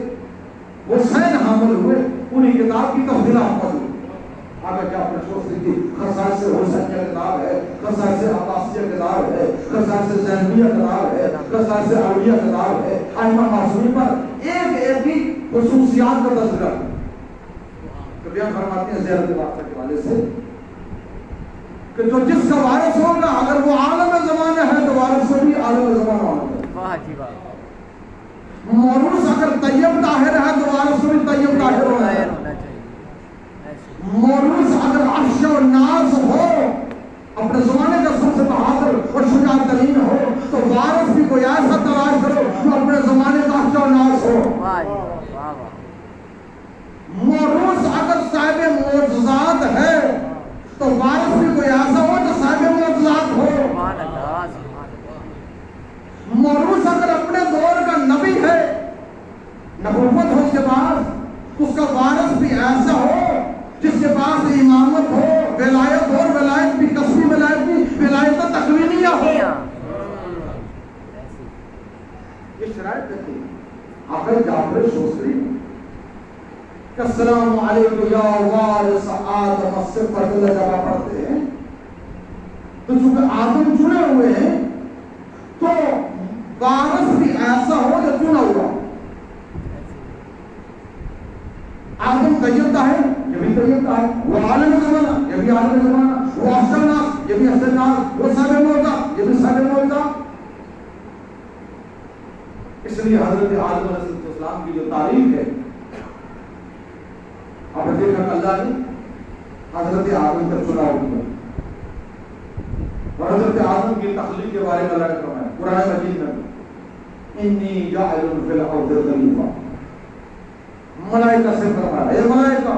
حسین حامل ہوئے، انہی کتاب کی تفصیلات موجود۔ آقا جعفر شوسری کی خصائص حسینیہ کتاب ہے، خصائص عباسیہ کتاب ہے، خصائص زینبیہ کتاب ہے، خصائص علیہ کتاب ہے۔ ائمہ معصومین پر ایک ایک کی خصوصیات کا تذکرہ کہ بیان فرماتے ہیں زیارت واقعہ کے حوالے سے کہ جو جس کا وارث ہوگا اگر وہ عالم زمانہ ہے تو وارث سے بھی عالم زمانہ ہونا چاہیے۔ واہ جی واہ۔ موروث اگر طیب طاہر ہے تو وارث سے بھی طیب طاہر ہونا ہے۔ موروث اگر عفش و ناز ہو، اپنے زمانے کا سب سے بہادر اور شجاع ترین ہو، تو وارث بھی کوئی ایسا تلاش کرو جو اپنے زمانے کا عفش و ناز ہو۔ موروث اگر صاحب معجزات ہے تو وارث بھی کوئی ایسا ہو جو صاحب معجزات ہو۔ موروث اگر اپنے دور کا نبی ہے، نبوت ہو اس کے پاس، اس کا وارث بھی ایسا ہو جس کے پاس امامت ہو، ولایت ہو، اور ولایت بھی کسبی ولایت بھی، ولایت تکوینیہ ہو۔ یہ شرائط دیکھیں آقا جعفر شوسری کہ السلام علیکم یا وارث آدم صفت اللہ جب پڑھتے ہیں تو چونکہ آدم چنے ہوئے ہیں تو وارث بھی ایسا ہو جو چنا ہوا۔ آدم طیب طاہر، یہ بھی طیب طاہر، وہ عالم زمانہ، یہ بھی عالم زمانہ، وہ افضل ناس، یہ بھی افضل ناس، وہ صاحب موعظہ، یہ بھی صاحب موعظہ۔ اس لیے حضرت آدم علیہ السلام کی جو تعریف ہے، آپ نے دیکھا کہ اللہ نے حضرت آدم کا چناؤ کیا اور حضرت آدم کی تخلیق کے بارے میں اللہ نے فرمایا قرآن مجید میں انی جاعل فی الارض خلیفہ۔ ملائکہ سے فرمایا اے ملائکہ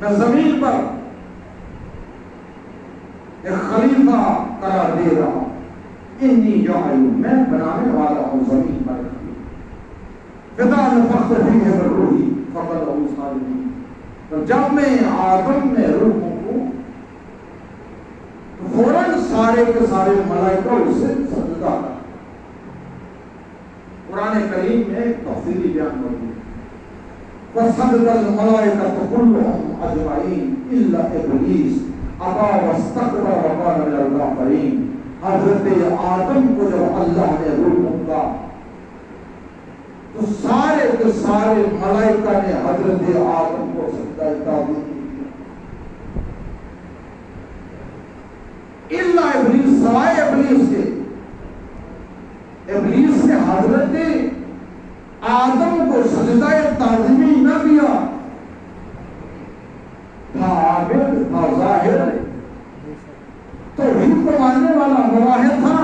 میں زمین پر ایک خلیفہ قرار دے رہا ہوں۔ انی جاعل، میں بنانے والا ہوں زمین پر فَإِذَا نَفَخْتُ فِيهِ مِن رُوحِي فَقَعُوا صَاغِرِينَ۔ تو جب میں آدم میں روح پھونکوں تو فوراً سارے کے سارے ملائکہ اسے سجدہ کریں۔ قرآن کریم میں ایک تفصیلی بیان موجود ہے وَسَجَدَ الْمَلَائِكَةُ كُلُّهُمْ أَجْمَعِينَ إِلَّا إِبْلِيسَ أَبَىٰ وَاسْتَكْبَرَ وَكَانَ مِنَ الْكَافِرِينَ۔ حضرت آدم کو جب اللہ نے روح پھونکا تو سارے کے سارے ملائکہ نے حضرت آدم کو سجدہ تعظیم کی، الا ابلیس، سوائے ابلیس کے۔ ابلیس نے حضرت آدم کو سجدہ تعظیمی نہ کیا، تھا عابد، تھا ظاہر، توحید کو ماننے والا، مواحد تھا،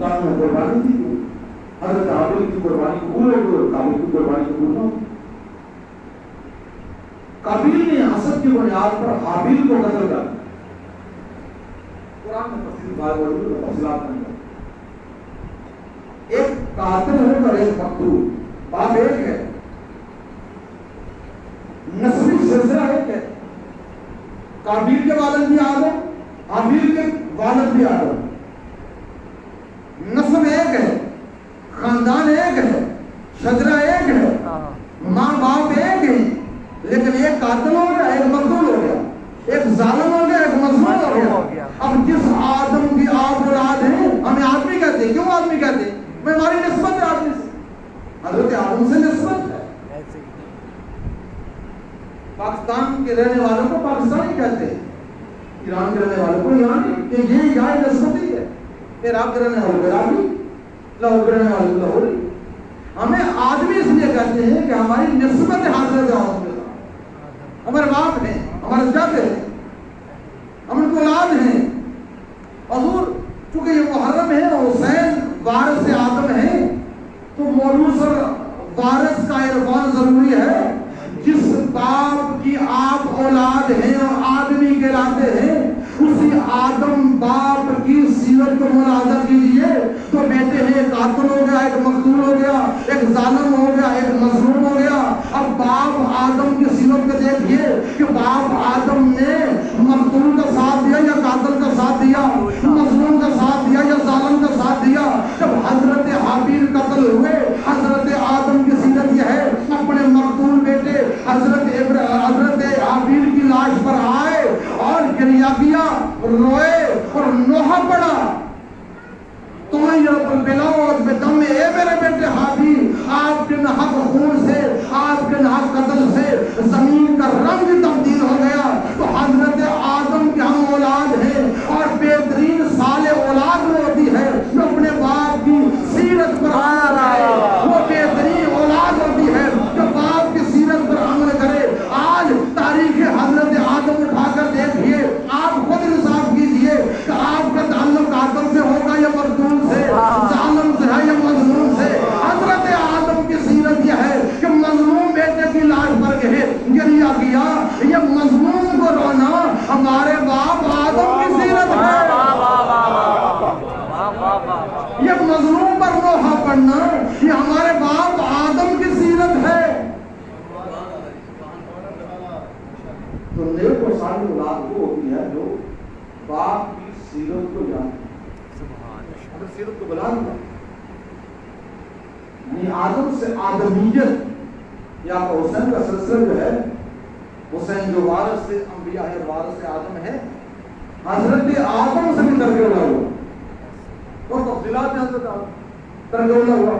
دانوں میں قربانی دی حضرت حابیل کی قربانی قبول ہو گئی، قابل کی قربانی قبول ہو گئی۔ قابیل نے حسد کی بنیاد پر حابیل کو قتل کر قرآن میں تفصیلات نہیں ہے۔ ایک قاتل ہے اور ایک مقتول، باپ ایک ہے، نسبی سلسلہ ایک ہے۔ قابیل کے والد بھی آدم، حابیل کے والد بھی آدم، نسب ایک ہے، خاندان ایک ہے، شجرہ ایک ہے، ماں باپ ایک ہے، لیکن ایک قاتل ہو گیا، ایک مقتول ہو گیا، ایک ظالم ہو گیا، ایک مظلوم ہو گیا۔ اب جس آدم کی آپ اولاد ہیں، ہمیں آدمی کہتے ہیں، کیوں آدمی کہتے ہیں؟ ہماری نسبت ہے آدمی سے، حضرت آدم سے نسبت ہے۔ پاکستان کے رہنے والوں کو پاکستانی کہتے ہیں، ایران کے رہنے والوں کو ایرانی، یہ یہاں نسبت ہی ہے۔ عراق کے رہنے والوں کو عراقی، لاہور کے رہنے والوں کو لاہوری۔ ہمیں آدمی اس لیے کہتے ہیں کہ ہماری نسبت حضرت آدم کے ساتھ، ہمارے باپ ہیں، ہمارے جد ہیں، ہم ان کو اولاد ہیں۔ حضور چونکہ یہ محرم ہے، حسین وارث آدم ہے، تو موروث اور وارث کا عرفان ضروری ہے۔ جس باپ کی آپ اولاد ہیں اور آدمی کہلاتے ہیں، اسی آدم باپ کی سیرت کو ملاحظہ کیجئے تو بیٹے ہیں، ایک قاتل ہو گیا، ایک مقتول ہو گیا، ایک ظالم ہو گیا، ایک مظلوم ہو گیا۔ اب باپ آدم کی سیرت کو دیکھیے کہ باپ آدم نے مقتول کا ساتھ دیا یا قاتل کا ساتھ دیا، مظلوم کا ساتھ دیا یا ظالم کا ساتھ دیا۔ جب حضرت حابیل قتل ہوئے، حضرت آدم کی سیرت یہ ہے، اپنے مقتول بیٹے حضرت حابیل کی لاش پر آئے اور گریہ کیا، روئے اور نوحہ پڑا، طیب البلاد بدم اے میرے بیٹے حابیل، آپ کے نحق خون سے، آپ کے نحق قتل سے زمین کا رنگ تبدیل ہو گیا۔ تو حضرت آدم کے ہم اولاد ہیں، اور بہترین سال اولاد وہ ہوتی ہے جو اپنے باپ کی سیرت پر عمل کرے، وہ بہترین اولاد ہوتی ہے جو باپ کی سیرت پر عمل کرے۔ آج تاریخ حضرت آدم اٹھا کر دیکھیے، آپ خود انصاف کیجئے کہ آپ کا تعلق آدم سے ہوگا یا مقتول سے، ظالم سے ہے یا مظلوم سے۔ حضرت آدم کی سیرت یہ ہے کہ مظلوم بیٹے کی لاش پر گریہ کیا، یہ مظلوم کو رونا ہمارے باپ آدم کی سیرت ہے۔ یہ مظلوم پر نوحہ پڑھنا یہ ہمارے باپ آدم کی سیرت ہے۔ تو نیک و صالح اولاد وہ ہوتی ہے جو باپ کی سیرت کو جانتی ہے، سیرت کو بلند ہے۔ یعنی آدم سے آدمیت یا حسین کا سلسلہ جو ہے، حسین جو وارث سے انبیاء ہے، وارث سے آدم ہے، حضرت آدم سے بھی تربیت ہوا، اور تفصیلات میں حضرت تربیت ہوا۔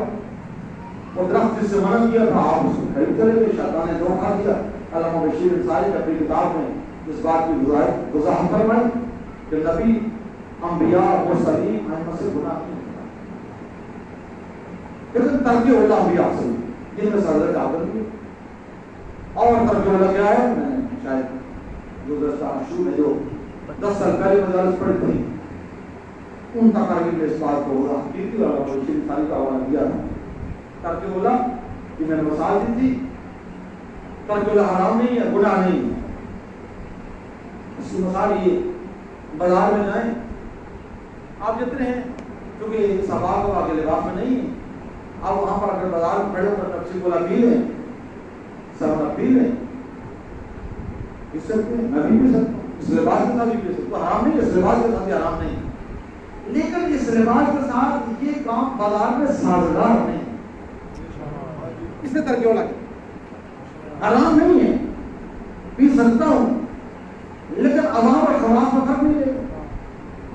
وہ درخت جس سے منع کیا تھا آپ اس کو خرید کریں گے، شیطان نے دھوکہ دیا۔ علامہ بشیر انصاری اپنی کتاب میں اس بات کی وضاحت فرمائی کہ نبی انبیاء مرسلین ائمہ سے گناہ نہیں کرتا، لیکن ترک اولا انبیاء سے، جن میں سے حضرت آدم بھی۔ اور ترک اولا کیا ہے؟ میں نے شاید گزشتہ عاشور میں جو 10 سال پہلے مدارس پڑھی تھی ان تقاریر میں اس بات کو وضاحت کی تھی، اور بشیر انصاری کا حوالہ دیا تھا۔ ترک اولا کی میں نے مثال دی تھی، ترک اولا حرام نہیں ہے، گناہ نہیں ہے۔ اس کی مثال یہ، بازار میں جائیں، آپ جتنے ہیں کیونکہ صحابہ کو آگے لباس میں نہیں ہے، آپ وہاں پر اگر بازار میں کھڑے ہو کر پیپسی کولا پی لیں، سیون پی لیں، پی سکتے ہیں، میں بھی پی سکتا ہوں، اس لباس کے ساتھ بھی پی سکتا ہوں، حرام نہیں ہے، اس لباس کے ساتھ بھی حرام نہیں ہے۔ لیکن اس لباس کے ساتھ یہ کام بازار میں سازگار نہیں، اس نے ترک اولا کیا، حرام نہیں ہے، پی سکتا ہوں، لیکن عوام اور خواص میں فرق نہیں لے گا۔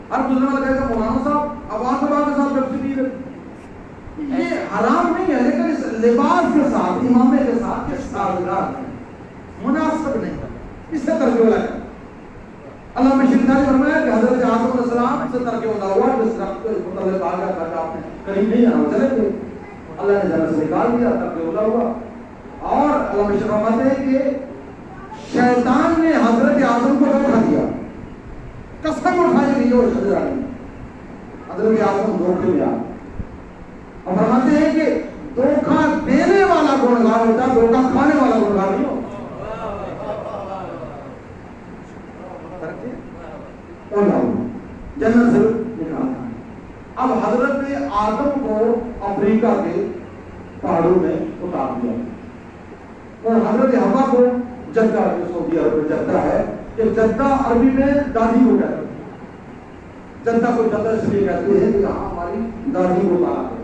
ہر گزرنے والا کہے گا مولانا صاحب عوام کے ساتھ پیپسی پی رہے، یہ حرام نہیں ہے، لیکن اس لباس کے ساتھ، امامے کے ساتھ یہ سازگار ہے، مناسب نہیں، اس سے ترک اولا ہے۔ علامہ بشیر نے فرمایا کہ حضرت آدم علیہ السلام سے ترک اولا ہوا، جس درخت کو متعلق آ گیا تھا کہ آپ نے قریب نہیں آنا، چلے گئے، اللہ نے جنت سے نکال دیا، ترک اولا ہوا۔ اور علامہ بشیر فرماتے ہیں کہ شیطان نے حضرت آدم کو دھوکہ دیا، اور شجرہ نہیں. حضرت اعظم دھوکے میں آ گئے. اور فرماتے ہیں کہ دھوکہ دینے والا گنہگار ہوتا ہے, دھوکہ کھانے والا گنہگار نہیں ہوتا. جنت سے نکالنا. اب حضرت آدم کو افریقہ کے پہاڑوں میں اتار دیا اور حضرت حوا کو جدہ, جو سعودی عرب میں جدہ ہے, کہ جدہ عربی میں دادی کو کہتے ہیں. جدہ کو جدہ اس لیے کہتے ہیں کہ یہاں ہماری دادی کو اتارا ہے.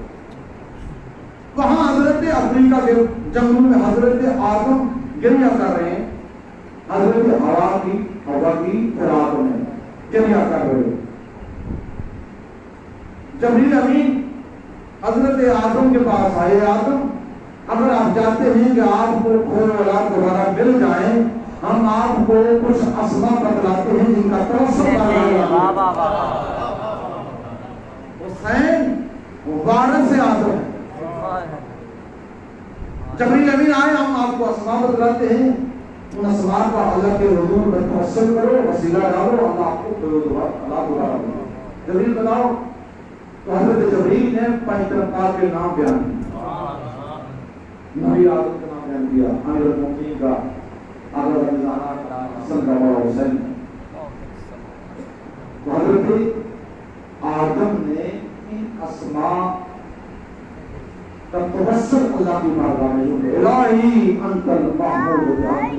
وہاں حضرت افریقہ کے جنگلوں میں حضرت آدم گریہ کر رہے ہیں, حضرت ہوا کی فراق میں گریہ کر رہے ہیں. جبریل امین حضرت آدم کے پاس آئے, آدم اگر آپ چاہتے ہیں کہ آپ کو کھونے والا دوبارہ مل جائیں, ہم آپ کو کچھ اسماء بتلاتے ہیں جن کا توسط حسین وارث آدم ہے. جبریل امین آئے, ہم آپ کو اسماء بتلاتے ہیں, ان اسماء کا اللہ کے حضور میں توسل کرو, وسیلہ ڈالو, اللہ آپ کو اللہ دوبارہ دے. جبریل بتاؤ. تو حضرت جبریل نے پنجترپال کے نام بیان کیا, نبی آدم کا نام بیان کیا, امیر المومنین کا, آغا رمضانہ کا, حسن کا مولا حسین. تو حضرت آدم نے ان اسماء کا توسل اللہ کی بارگاہ میں جو کہ الہی انت المحمود بحق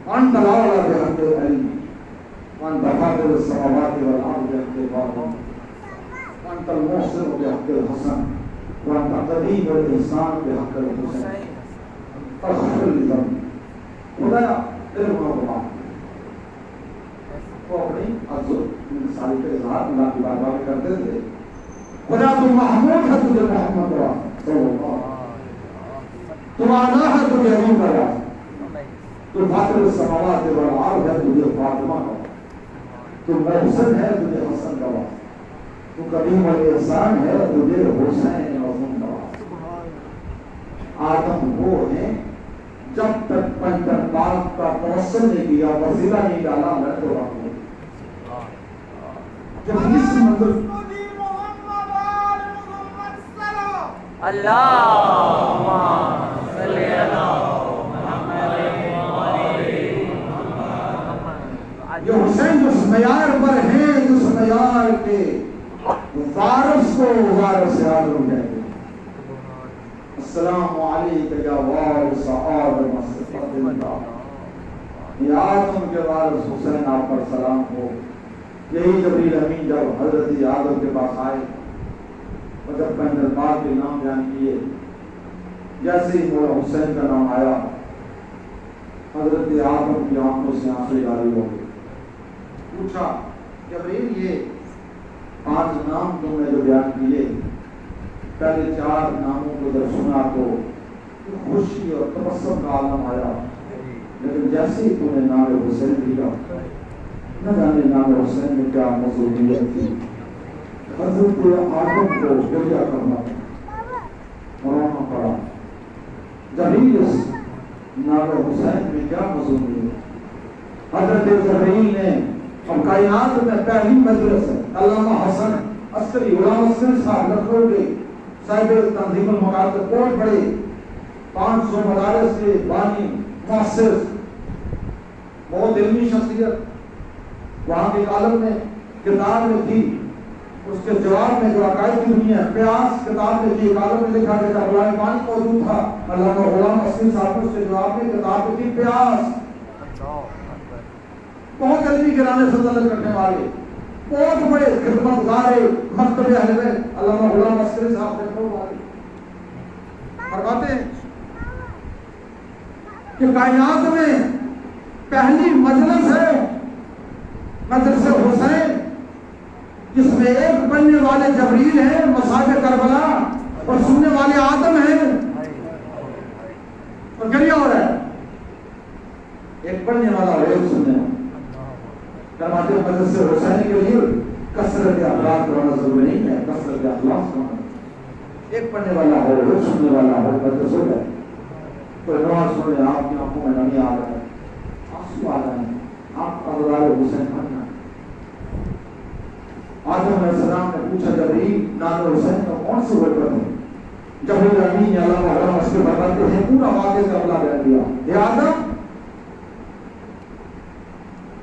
انت الاعلی بحق العلم وانت فاطر السماوات والارض بحق الباطن وانت المحسن بحق الحسن وانت قدیم الاحسان بحق الحسین فاغفر لذنبی. خدایا تیرے گناہوں کو معاف کر. وہ اپنی عزت انسانی کے اظہار اللہ کی بارگاہ میں کرتے تھے. خدا تو محمود ہے تجھے محمد را تو آنا ہے تجھے امین را تو فاطر السماوات والارض ہے تجھے فاطمہ کا, تو محسن ہے تجھے حسن کا, تو کریم الاحسان ہے تجھے حسین عظیم کا. آدم وہ ہیں جب تک پنجترپال کا توسل نہیں کیا, وسیلہ نہیں ڈالا, میں تو رکھوں جب اس منظر اللہم صلی اللہ یہ حسین جس معیار پر ہیں, جس معیار کے وارث کو وارث آدم کہتے ہیں. السلام علیکم یا وارث آدم صفت اللہ. یہ آدم کے وارث حسین آپ پر سلام ہو. یہی جبریل امین جب حضرت آدم کے پاس آئے اور جب پنجترپال کے نام بیان کیے, جیسے ہی مولا حسین کا نام آیا, حضرت آدم کی آنکھوں سے آنسو جاری ہو گئے. پوچھا جبریل یہ 5 نام تم نے جو بیان کیے, پہلے 4 ناموں کو جب سنا تو خوشی اور تبسم کا عالم آیا, لیکن جیسے ہی تم نے نام حسین لیا, نہ جانے نام حسین میں کیا مضبوطیت تھی. حضرت آدم کو گریہ کرنا رونا پڑا. جبریل اس نام حسین میں کیا مضمون ہے. حضرت جبریل نے اب کائنات میں پہلی مجلس ہے, علامہ حسن عسکری, غلام عسکری صاحب لکھنؤ کے صاحب تنظیم المقاصد کوٹ پڑے, 500 مدارس کے بانی مؤسس, بہت علمی شخصیت. وہاں کے عالم میں کتاب میں تھی, اس کے جواب میں جو عقائد کی دنیا پیاس کتاب میں تھی, عالم میں لکھا گیا تھا, غلام پانی موجود تھا. علامہ غلام عسکری صاحب نے اس کے جواب میں کتاب میں تھی پیاس. بہت علمی گرانے سے تعلق رکھنے والے, بہت بڑے خدمت گزار مکتب اہل بیت علامہ غلام عسکری صاحب لکھنؤ والے فرماتے ہیں کہ کائنات میں پہلی مجلس ہے مجلس حسین, جس میں ایک پڑھنے والے جبریل ہیں مصاحب کربلا اور سننے والے آدم ہیں, اور گریہ ہو رہا ہے. ایک پڑھنے والا اور ایک سننے والا. فرماتے ہیں مجلس حسین کے لیے کثرت افراد کرنا ضروری نہیں ہے, کثرت اخلاص کرنا. ایک پڑھنے والا ہو, ایک سننے والا ہو, مجلس ہو جائے. کوئی نماز سنے, آپ کی آنکھوں میں نمی آ رہا ہے, آنسو آ رہے ہیں, آپ عزرائے حسین پڑھنا. آدم علیہ السلام نے پوچھا جبرائیل نان حسین کا کون سی غربت ہے؟ جبرائیل امین یا اللہ محرم اس کے بتاتے ہیں پورا واقعہ کا اللہ بیان دیا. اے آدم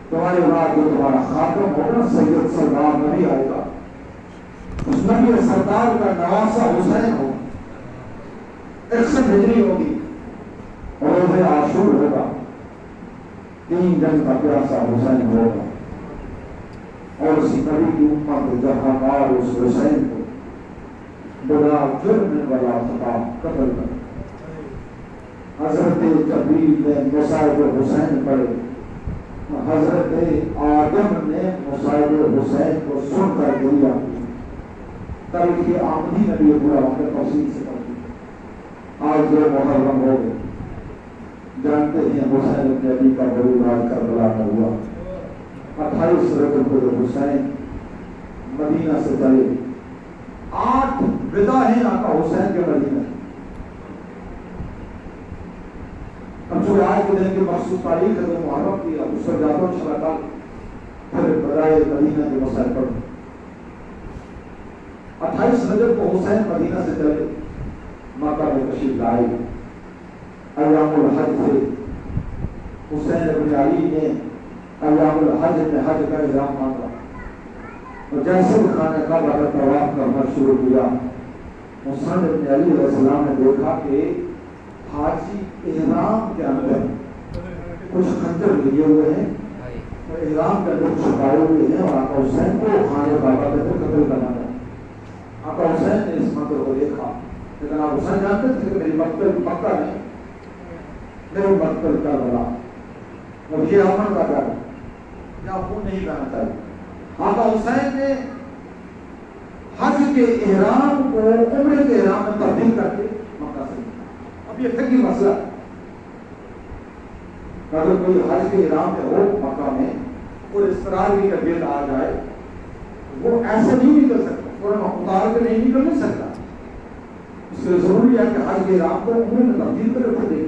تمہارے بعد جو تمہارا خاتم ہوگا سید سردار نبی آئے گا, اس نبی سردار کا نواسا حسین ہوگا, 61 ہجری ہوگی اور روزے عاشور ہوگا, 3 دن کا پیاسا حسین ہوگا اور اسی نبی کی امت جہاں اس حسین کو بلا جرم والا خطا قتل کر. حضرت جبریل نے مصائب حسین پڑھے, حضرت آدم نے مصائب حسین کو سن کر گریا. تاریخ آمدی نبی پورا وقت تفصیل سے پڑھی. آج جو محرم ہو گئے جانتے ہیں حسین ابن علی کا بروز کربلا میں ہوا. 28 رجب کو حسین مدینہ سے چلے, 8 ودا ہیں آقا حسین کے مدینہ. اب جو آج کے دن کی مخصوص تاریخ ہے جو محرم کی, اب اس پر جاتا ہوں انشاءاللہ پھر برائے مدینہ کے مسائل پر. 28 رجب کو حسین مدینہ سے چلے, مکہ میں تشریف لائے. ایام الحج سے حسین ابن علی نے ایام الحج میں حج کا احرام مانگا اور جیسے خانہ کعبہ کا طواف کرنا شروع کیا, حسین ابن علی علیہ السلام نے دیکھا کہ حاجی احرام کے اندر کچھ خنجر لیے ہوئے ہیں اور احرام کے اندر چھپائے ہوئے ہیں, اور آقا حسین کو خانہ کعبہ کے اندر قتل کرنا ہے. آقا حسین نے اس منظر کو دیکھا, لیکن آپ حسین جانتے تھے کہ میری مقتل پکا نہیں, میری مقتل کربلا, اور یہ امن کا گھر یا خون نہیں کرنا چاہیے. آقا حسین نے حج کے احرام کو عمرے کے احرام میں تبدیل کر کے مکہ سے. اب یہ فقہی مسئلہ, اگر کوئی حج کے احرام میں ہو مکہ میں اور اصرار کی طبیعت آ جائے, وہ ایسے نہیں نکل سکتا, فوراً اتار کے نہیں نکل نہیں سکتا. اس لیے ضروری ہے کہ حج کے احرام کو عمرے میں تبدیل کر رکھ دیں.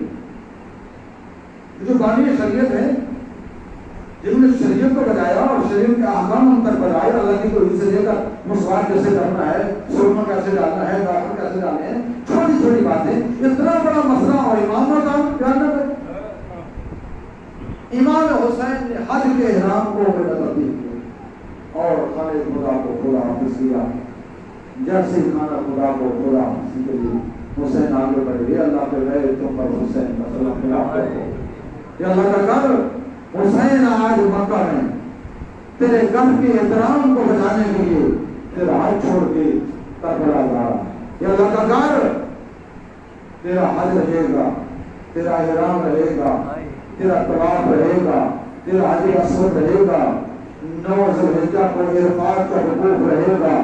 جو بانی شریعت ہے, جنہوں نے شریعت کو بجایا اور شریعت کے احکام ہم تک بجائے, اللہ کی کوئی سے لے کر مسواک کیسے کرنا ہے, سرما کیسے ڈالنا ہے, داخل کیسے ڈالنے ہیں, چھوٹی چھوٹی باتیں, اتنا بڑا مسئلہ اور امام کا کام جاننا ہے. امام حسین نے حج کے احرام کو تبدیل کیا اور خانہ خدا کو خدا حافظ کیا. جیسے خانہ خدا کو خدا حافظ کے لیے حسین آگے بڑھے, اللہ پہ رہے تم پر حسین مسلم خلاف کرو. یہ اللہ کا گھر حسین آج مکہ میں تیرے گھر کے احترام کو بچانے کے لیے تیرا حج چھوڑ کے کربلا جا رہا ہے. یہ اللہ کا گھر تیرا حج رہے گا, تیرا احرام رہے گا, تیرا طواف رہے گا, تیرا حج اسود رہے گا, 9 ذی الحجہ کو عرفات کا وقوف رہے گا,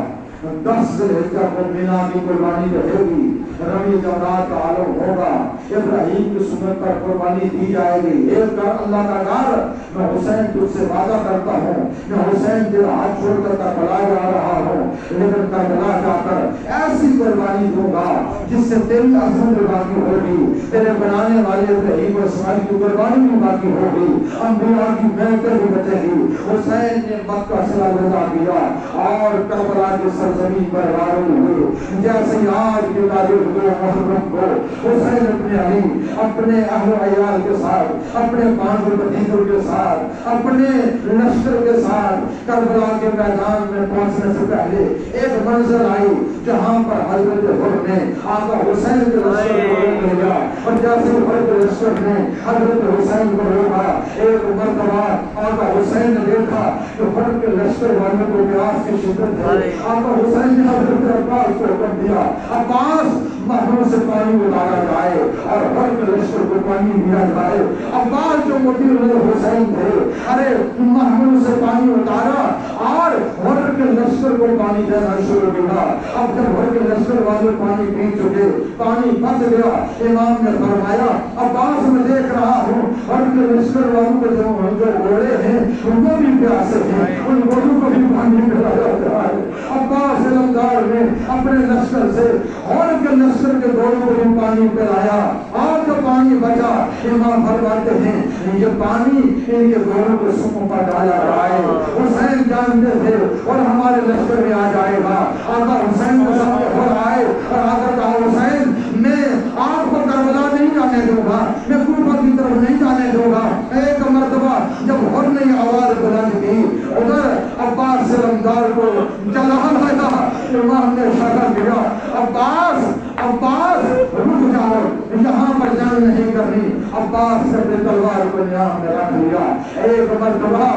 10 ذی الحجہ کو مینا کی قربانی رہے گی, رمی جمرات کا عالم ہوگا, ابراہیم کی سنت پر قربانی دی جائے گی. ایک کر اللہ کا گھر, میں حسین تجھ سے وعدہ کرتا ہوں, میں حسین تیرا ہاتھ چھوڑ کر کربلا جا رہا ہوں, لیکن کربلا جا کر ایسی قربانی دوں گا جس سے تیری عظمت باقی ہوگی, تیرے بنانے والے ابراہیم اور اسماعیل کی قربانی بھی باقی ہوگی, انبیاء کی محنت بھی بچے گی. حسین نے مکہ سے الوداع کیا اور کربلا کی سرزمین پر روانہ ہوئے. جیسے آج کے تاریخ کو محرم کو حسین ابن علی اپنے اہل و عیال کے ساتھ, اپنے بانجو بھتیجوں کے ساتھ, اپنے لشکر کے ساتھ کربلا کے میدان میں پہنچنے سے پہلے ایک منزل آئی جہاں پر حضرت حر نے آقا حسین کے لشکر کو روک لیا, اور جیسے حر کے لشکر نے حضرت حسین کو روکا, ایک مرتبہ آقا حسین نے دیکھا کہ حر کے لشکر والوں کو پیاس کی شدت ہے. آقا حسین نے حضرت عباس کو حکم دیا, عباس محمود سے پانی اتارا جائے اور حر کے لشکر کو پانی دیا جائے. عباس جو مدیر حسین تھے, ارے محمود سے پانی اتارا اور حر کے لشکر کو پانی دینا شروع کیا. اب جب حر کے لشکر والے پانی پی چکے, پانی بچ گیا, امام نے فرمایا عباس میں دیکھ رہا ہوں حر کے لشکر والوں کے جو گھوڑے ہیں ان کو بھی پیاسے ہیں, ان گھوڑوں کو بھی پانی پلایا جا رہا ہے. عباس علمدار نے اپنے لشکر سے حر کے لشکر کے گھوڑوں کو بھی پانی پلایا, اور جو پانی بچا امام فرماتے ہیں یہ پانی ان کے گھوڑوں کے سونپوں پر ڈالا رہا ہے. حسین جانتے تھے اور ہمارے لشکر عباس نے اپنی تلوار کو نیام میں رکھ لیا. ایک مرتبہ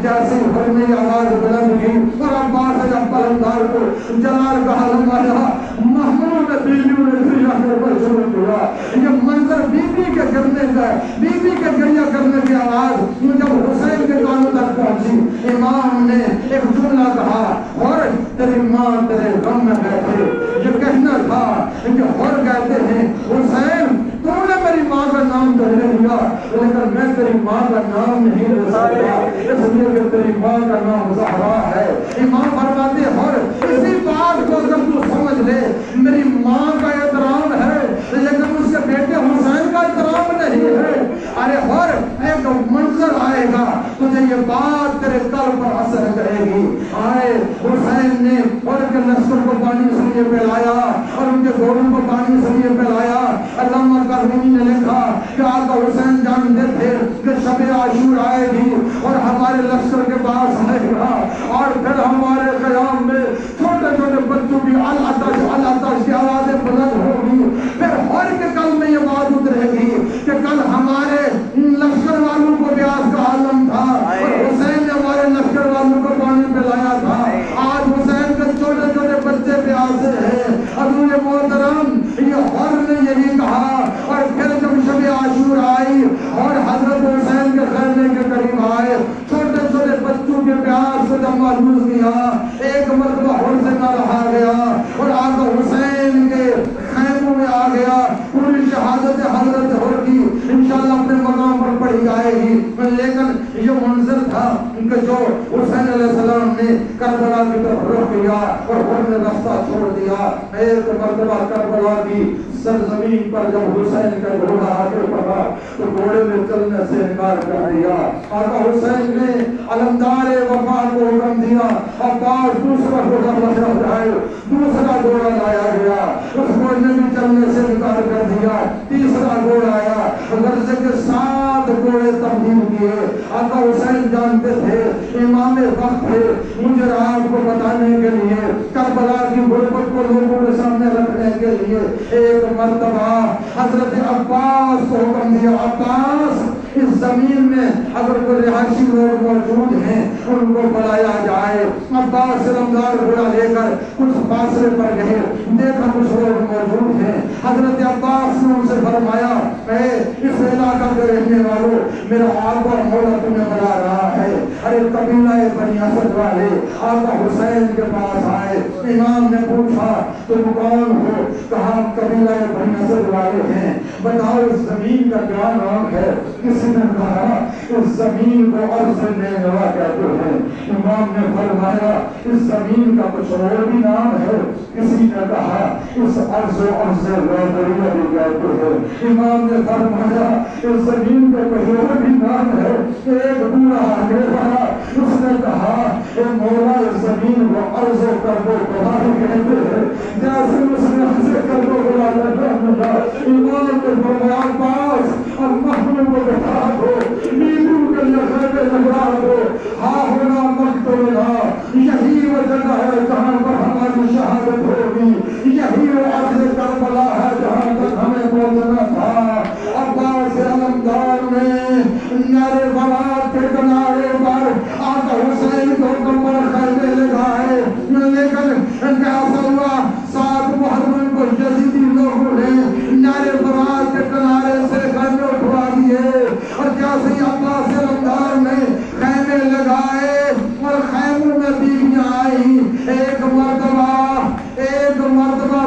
جیسے گھر میں آواز بلند کی اور عباس نے جب قلمدار کو جلال کا حلم آیا, محمود بیویوں نے دریا کے اوپر شروع کیا. یہ منظر بی بی کے گرنے کا, بی بی کے گریہ کرنے کی آواز جب حسین کے کانوں تک پہنچی, امام نے ایک جملہ کہا, اور تیری ماں تیرے غم میں بیٹھے. یہ کہنا تھا کہ اور کہتے ہیں حسین تو نے میری ماں کا نام تو لے لیا, لیکن میں تیری ماں کا نام نہیں لے سکتا, اس لیے کہ تیری ماں کا نام زہرا ہے. امام فرماتے ہیں اور اسی بات کو جب تو سمجھ لے, میری ماں کا احترام ہے لیکن اس کے بیٹے حسین کا احترام نہیں ہے. ارے اور ایک منظر آئے گا تجھے یہ بات تیرے قلب پر اثر کرے گی. آئے حسین نے اور ان کے لشکر کو پانی سے لیے پلایا اور ان کے گھوڑوں کو پانی سے لیے پلایا. علامہ قرنی نے لکھا کہ آقا حسین جانتے تھے کہ شب عاشور آئے گی اور ہمارے لشکر کے پاس آئے گا, اور پھر ہمارے قیام میں چھوٹے چھوٹے بچوں کی العطش کی آوازیں بلند ہوگی. پھر ہر کے کل میں یہ بات اترے گی کہ کل ہمارے لشکر والوں کو پیاس کا عالم تھا اور حسین نے ہمارے لشکر والوں کو پانی پلایا تھا. آج حسین کے چھوٹے چھوٹے بچے پیاسے ہیں. حضور محترم یہ ہر نے یہی کہا, اور پھر جب شب عاشور آئی اور حضرت حسین کے خیمے کے قریب آئے, چھوٹے چھوٹے بچوں کے پیاس کو جب محسوس کیا, ایک مرتبہ اور سے نہ رہا گیا اور آقا حسین کے خیموں میں آ گیا. پوری شہادت حضرت ہر کی انشاءاللہ اپنے مقام پر پڑھی جائے گی, لیکن یہ منظر تھا کہ جو حسین علیہ السلام نے کربلا کی طرف رخ کیا اور ہر نے رستہ چھوڑ دیا. ایک مرتبہ کربلا کی سرزمین پر جب حسین کا گھوڑا آگے بڑھا تو گھوڑے میں چلنے سے انکار کر دیا. آقا حسین نے علمدار وفا کو حکم دیا, عباس دوسرا گھوڑا لگا جائے. دوسرا گھوڑا لایا گیا, اس گھوڑے نے بھی چلنے سے انکار کر دیا. تیسرا گھوڑا آیا, غرض کے 7 گھوڑے تبدیل کیے. آقا حسین جانتے تھے امام وقت تھے, مجھے آپ کو بتانے کے لیے کربلا کی غربت کو لوگوں کے سامنے رکھنے کے لیے ایک مرتبہ حضرت عباس کو حکم دیا, عباس اس زمین میں اگر کوئی رہائشی لوگ موجود ہیں ان کو بلایا جائے. عباس علمدار گھوڑا لے کر کچھ فاصلے پر گئے, دیکھا کچھ لوگ موجود ہیں. حضرت عباس نے ان سے فرمایا, اے اس علاقہ کے رہنے والوں, میرا آقا مولا تمہیں بلا رہا ہے. ارے قبیلہ بنی اسد والے آقا حسین کے پاس آئے. امام نے پوچھا تم کون ہو؟ کہا قبیلہ بنی اسد والے ہیں. بتاؤ اس زمین کا کیا نام ہے؟ کسی نے کہا اس زمین کو ارض نینوا کہتے ہیں. امام نے فرمایا اس زمین کا کچھ اور بھی نام ہے؟ کسی نے کہا اس ارض روبریہ بھی کہتے ہیں. امام نے فرمایا اس زمین کا کوئی اور بھی نام ہے. ایک بوڑھا آگے بڑھا, اس نے کہا اے مولا اس زمین کو ارض کربو کبھی کہتے ہیں. جیسے اس نے حضرت کربو بلا لگا, امام نے فرمایا عباس اور محمود کو بتا دو, نیلو کے لخرے لگا دو, ہاں ہونا مقتولنا, یہی وہ جگہ ہے جہاں پر ہماری شہادت ہوگی, یہی وہ عرض کربلا ہے جہاں تک ہمیں پہنچنا تھا. عباس علمدار نے نعرے برات کے کنارے پر آقا حسین کو کمر خیمے لگائے, لیکن کیسا ہوا 7 محرم کو یزیدی لوگوں نے نعرے برات کے کنارے سے خیمے اٹھوا دیے. اور جیسے ہی عباس علمدار نے خیمے لگائے اور خیموں میں بیویاں آئی, ایک مرتبہ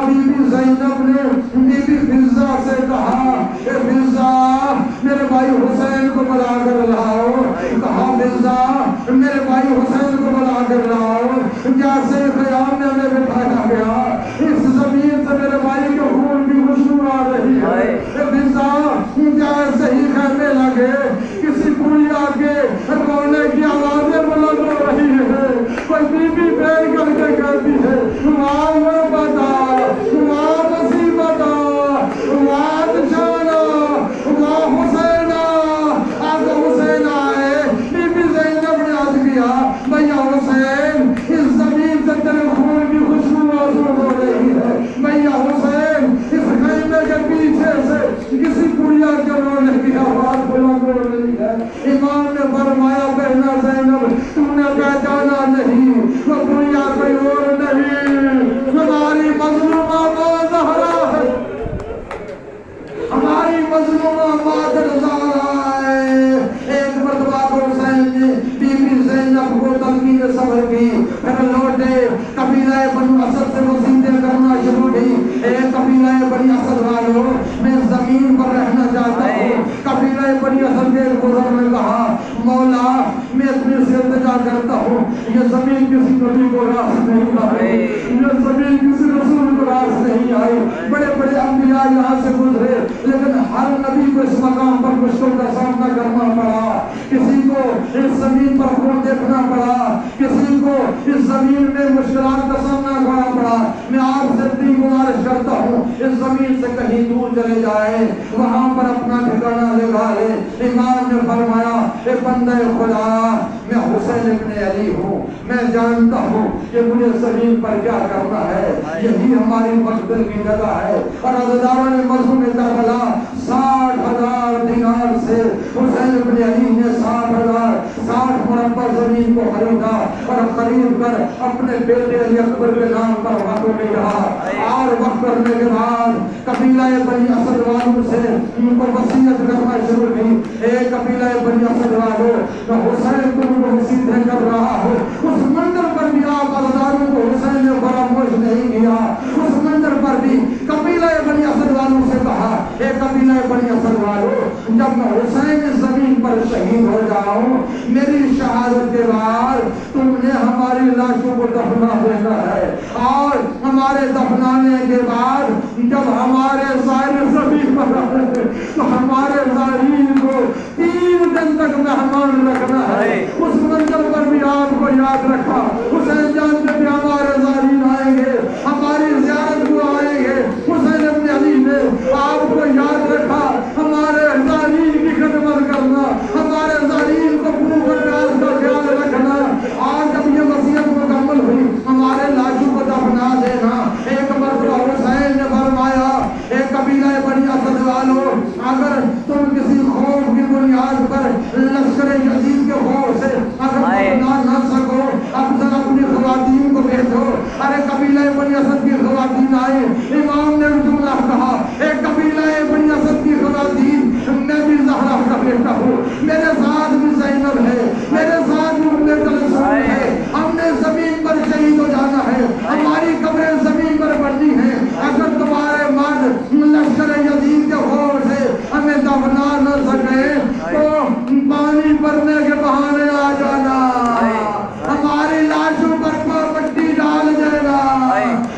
بی بی زینب نے بی بی فضہ سے کہا اے فضہ میرے بھائی حسین کو بلا کر لاؤ. کہا فضہ میرے بھائی حسین کو بلا کر لاؤ. جیسے قیام میں ہمیں بٹھایا گیا, اس زمین سے میرے بھائی کے خون کی خوشبو آ رہی ہے. فضہ جیسے ہی خیمے لگے کسی کوئی آگے رونے کی آوازیں بلند ہو رہی ہے. کوئی بی بی پیر کر کے کہتی ہے واہ بتا, واہ مصیبت, واہ جانا, واہ حسین. آقا حسین آئے, بی بی زینب نے عرض کیا بھیا حسین اس زمین سے تیرے خون یہ زمین کسی نبی کو راس نہیں آئی، یہ زمین کسی رسول کو راس نہیں آئی. بڑے بڑے انبیاء یہاں سے گزرے لیکن ہر نبی کو اس مقام پر مشکل کا سامنا کرنا پڑا. کسی کو اس زمین پر خون دیکھنا پڑا، کسی کو اس زمین میں مشکلات کا سامنا کرنا پڑا. میں آپ سے اتنی گزارش کرتا ہوں اس زمین سے کہیں دور چلے جائیں، وہاں پر اپنا ٹھکانہ لگا لے. امام نے فرمایا اے بندہ خدا، میں حسین ابن علی ہوں، میں جانتا ہوں کہ مجھے زمین پر کیا کرنا ہے، یہی ہماری مقتل کی جگہ ہے. اور عزیزان مظلوم کربلا 60,000 دینار سے حسین ابن علی نے 60 مربع زمین کو خریدا اور خرید کر اپنے بیٹے علی اکبر کے نام پر وقف کیا. اور وقف کرنے کے بعد قبیلہ بنی اسد والوں سے ان کو وصیت کرنا شروع کی. ایک قبیلہ بنی اسد والوں میں حسین کو وصیت کر رہا ہوں. اس منظر پر بھی آپ عزیزانوں کو حسین نے فراموش نہیں کیا. اس منظر پر بھی قبیلہ بنی اسد والوں سے کہا اے قبیلہ بنی اسد والوں، جب میں حسین اس زمین پر شہید ہو جاؤں، میری شہادت کے بعد تم نے ہماری لاشوں کو دفنا دینا ہے. اور ہمارے دفنانے کے بعد جب ہمارے ظاہر زمین پر آئے تو ہمارے ظاہرین کو 3 دن تک مہمان رکھنا ہے. اس منظر پر بھی آپ کو یاد رکھا. حسین جانتے بھی ہمارے ظاہرین آئیں گے، ہماری زیارت کو آئیں گے. حسین ابن علی نے آپ کو یاد رکھا ہمارے ظاہرین کی خدمت کرنا، ہمارے ظاہرین کو پروف انداز کا خیال رکھنا. آج جب یہ وصیت مکمل ہوئی ہمارے لاشوں کو دفنا دینا. ایک مرتبہ حسین نے فرمایا ایک قبیلہ بنی اسد والوں، اگر تم کسی خوف کی بنیاد پر لشکر یزید کے خوف سے اگر دفنا نہ سکو، افضل اپنی خواتین کو بھیجو. ارے قبیلہ بنی اسد کی خواتین آئی. امام نے جملہ کہا ایک قبیلہ بنی اسد کی خواتین، میں بھی زہرا کا بیٹا ہوں، میرے ساتھ بھی زینب ہے، میرے ساتھ بھی ام کلثوم ہے. ہم نے زمین پر شہید ہو جانا ہے، ہماری قبریں زمین پر بڑھنی ہیں. اگر تمہارے مرد لشکر یزید کے خوف سے ہمیں دفنا نہ سکے تو پانی بھرنے کے بہانے آ جانا، ہماری لاشوں پر مٹی ڈال دینا.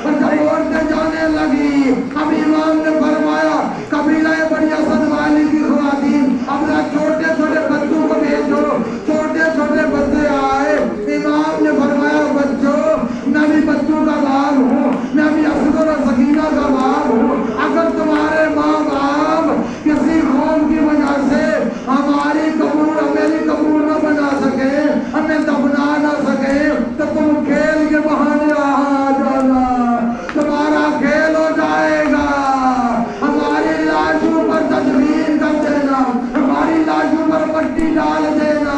اور جب عورتیں جانے لگی اب امام نے فرمایا قبیلہ بنی اسد والی کی خواتین اپنا چھوٹے چھوٹے بچوں کو بھیجو. چھوٹے چھوٹے بچے آئے. امام نے فرمایا بچوں، میں بھی بچوں کا باپ ہوں، میں بھی اصغر اور سکینہ کا باپ ہوں. اگر تمہارے ماں باپ کسی قوم کی وجہ سے ہماری قبور میری قبور نہ بنا سکے، ہمیں دفنا نہ سکے، تو تم کھیل کے بہانے آ جانا، تمہارا کھیل ہو جائے گا. ہماری لاشوں پر تدفین کر دینا، ہماری لاشوں پر مٹی ڈال دینا.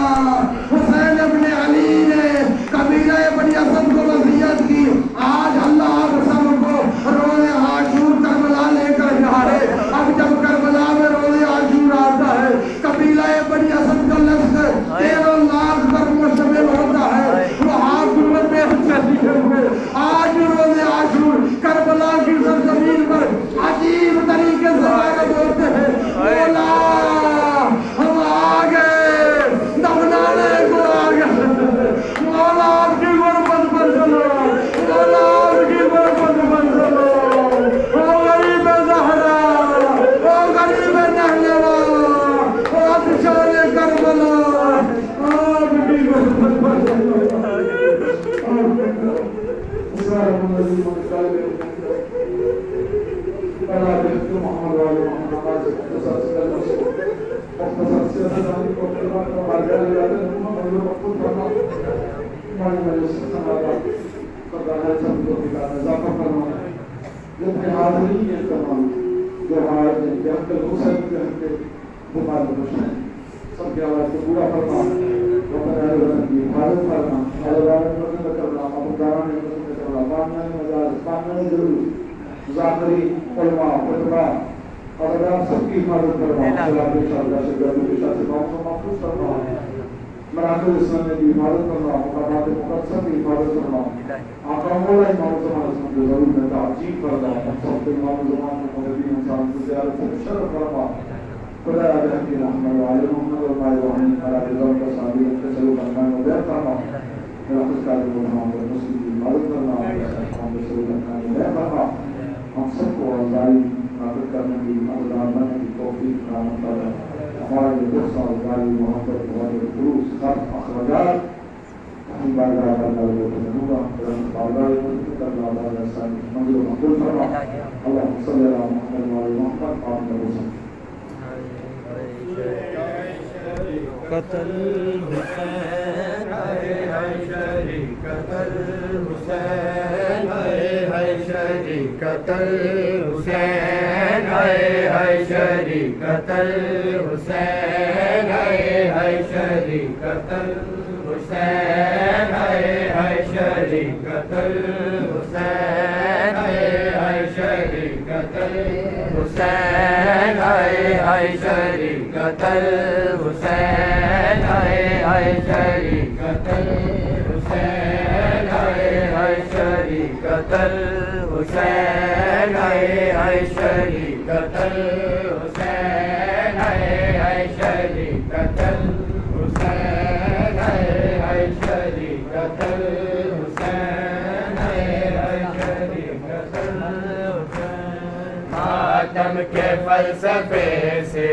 حسین ابن علی نے قبیلہ بنی اسد کو وصیت کی. آج اللہ آپ سب کو روز عاشور کربلا لے کر جا رہے. اب جب کربلا میں روز عاشور آتا ہے قبیلہ بنی اسد کا لشکر 13 لاکھ پر مشتمل ہوتا ہے. وہ عاشور میں شہید ہوئے. آج روز عاشور کربلا کی سرزمین پر عجیب طریقے سے عبادت ہوتے ہیں. مولا ہم آگے دفنانے کو آگے، مولا آپ کی غربت پر چلو، مولا آپ کی غربت پر چلو. او غریب زہرا، او غریب نہلوا، او افشان کربلا، آپ کی غربت پر چلو. محمد والے محمد جو ہمارے حسین کے حق کے بیمار ہیں سب کے آواز کو پورا کرنا، کی حفاظت کرنا، ذاکری علماء خطبہ اور سب کی حفاظت کرنا، محفوظ کرنا، مراکز اسلام کی حفاظت کرنا، مقامات مقدسہ کی حفاظت کرنا، آقا مولا امام زمان اسلام کو ضرور میں تعجیب کرنا، سب کے امام زمان کو مدبی انسان کو زیارت سے شرف کرنا. خدا علیہ کی محمد و علیہ محمد و مائے وحین علیہ رضا کا صحابی انتے سلو کرنا و بیعت کرنا. ہم سب کو آزادی حاصل کرنے کی آزادی کی توفیق فراہم کرے. ہمارا یہ غصہ آزادی محبت ہمارے خلوص سب اخراجات ہم بارگاہ اللہ کو ہوگا بارگاہ اللہ منظور مقبول فرما. اللهم صل على محمد وعلى محمد آمين وسلم. قتل حسین ہے شریک قتل حسین ہے شریک قتل حسین ہے شریک قتل حسین ہے شریک قتل حسین ہے شریک قتل حسین ہے شریک قتل حسین ہے شریک قتل حسین ہے شریک قتل حسین ہے شریک قتل حسین ہے شریک قتل حسین ہے شریک قتل حسین ہے شریک قتل حسین ہے شریک قتل ماتم کے فلسفے سے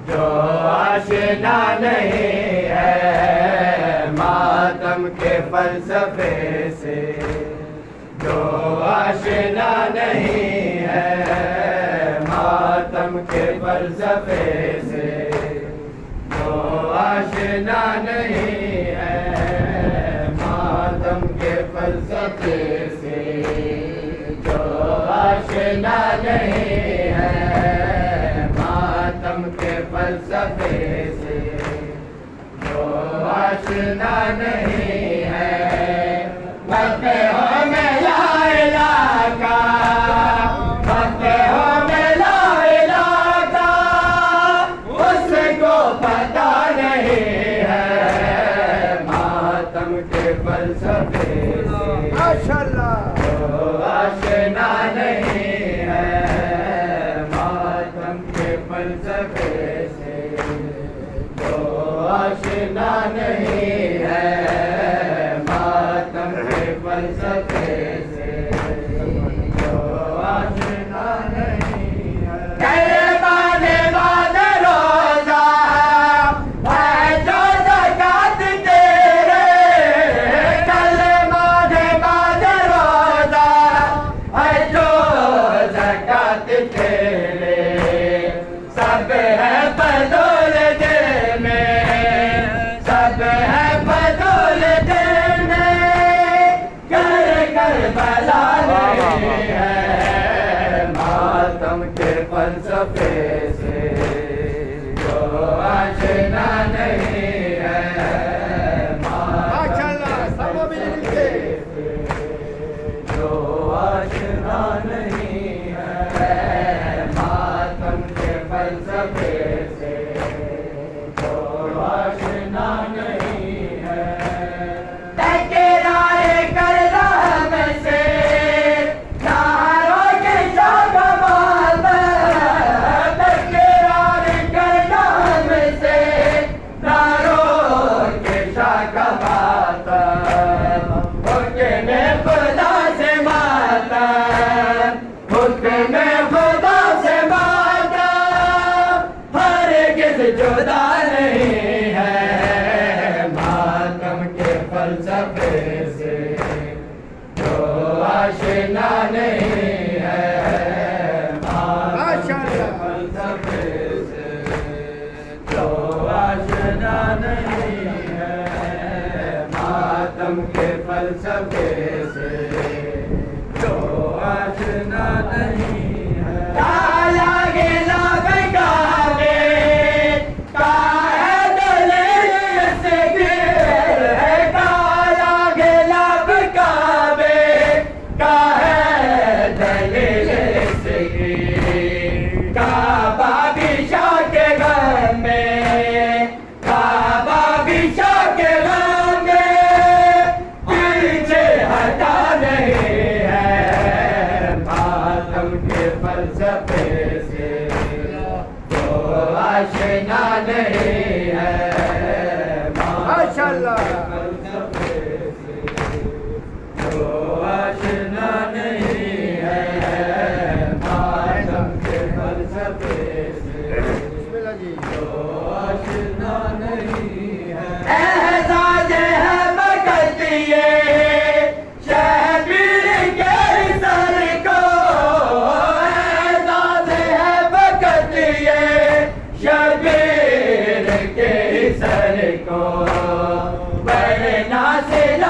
جو آشنا نہیں ہے ماتم کے فلسفے سے جو آشنا نہیں ہے ماتم کے فلسفے سے جو آشنا نہیں ہے ماتم کے فلسفے سے جو آشنا نہیں ہے ماتم کے فلسفے سے جو آشنا نہیں ہے مفتیحوں میں لا الہ کا مفتیحوں میں لا الہ کا اس کو پتہ نہیں ہے ماتم کے فلسفے سے ماشاءاللہ جو آشنا نہیں ہے ماتم کے فلسفے سے جو آشنا نہیں ہے ماتم کے فلسفے سے جو آشنا نہیں ہے کلمہ نماز روزہ ہے جو زکات تیرے کلمہ نماز روزہ ہے جو زکات تیرے سب ہے بدول دل میں سب ہے بدول دل میں کربلا نہیں ہے ماتم کے فلسفے سے جو آشنا نہیں ہے ماتم کے فلسفے سے جو آشنا نہیں ہے ماتم کے فلسفے سے جو آشنا نہیں ہے تکرار کر رحم سے ناروں کے شاگمال تکرار کر رحم سے ناروں کے شاگمال حکم خدا سے ماتم حکم خدا سے ماتم ہرگز جدا نہیں ہے ماتم کے فلسفے سے جو آشنا نہیں ہے ماتم کے فلسفے سے جو آشنا نہیں ہے ماتم کے فلسفے سے جو آشنا نہیں ہے کالا گلا بگاوے کا ہے دلیل سے گر ہے کالا گلا بگاوے کا ہے دلیل سے گر کعبہ بھی شاہ کے غم میں کعبہ بھی شاہ کے غم میں پیچھے ہٹا نہیں ہے ماتم کے فلسفے سے جو آشنا نہیں ہے ماشاءاللہ فلسفے حاصل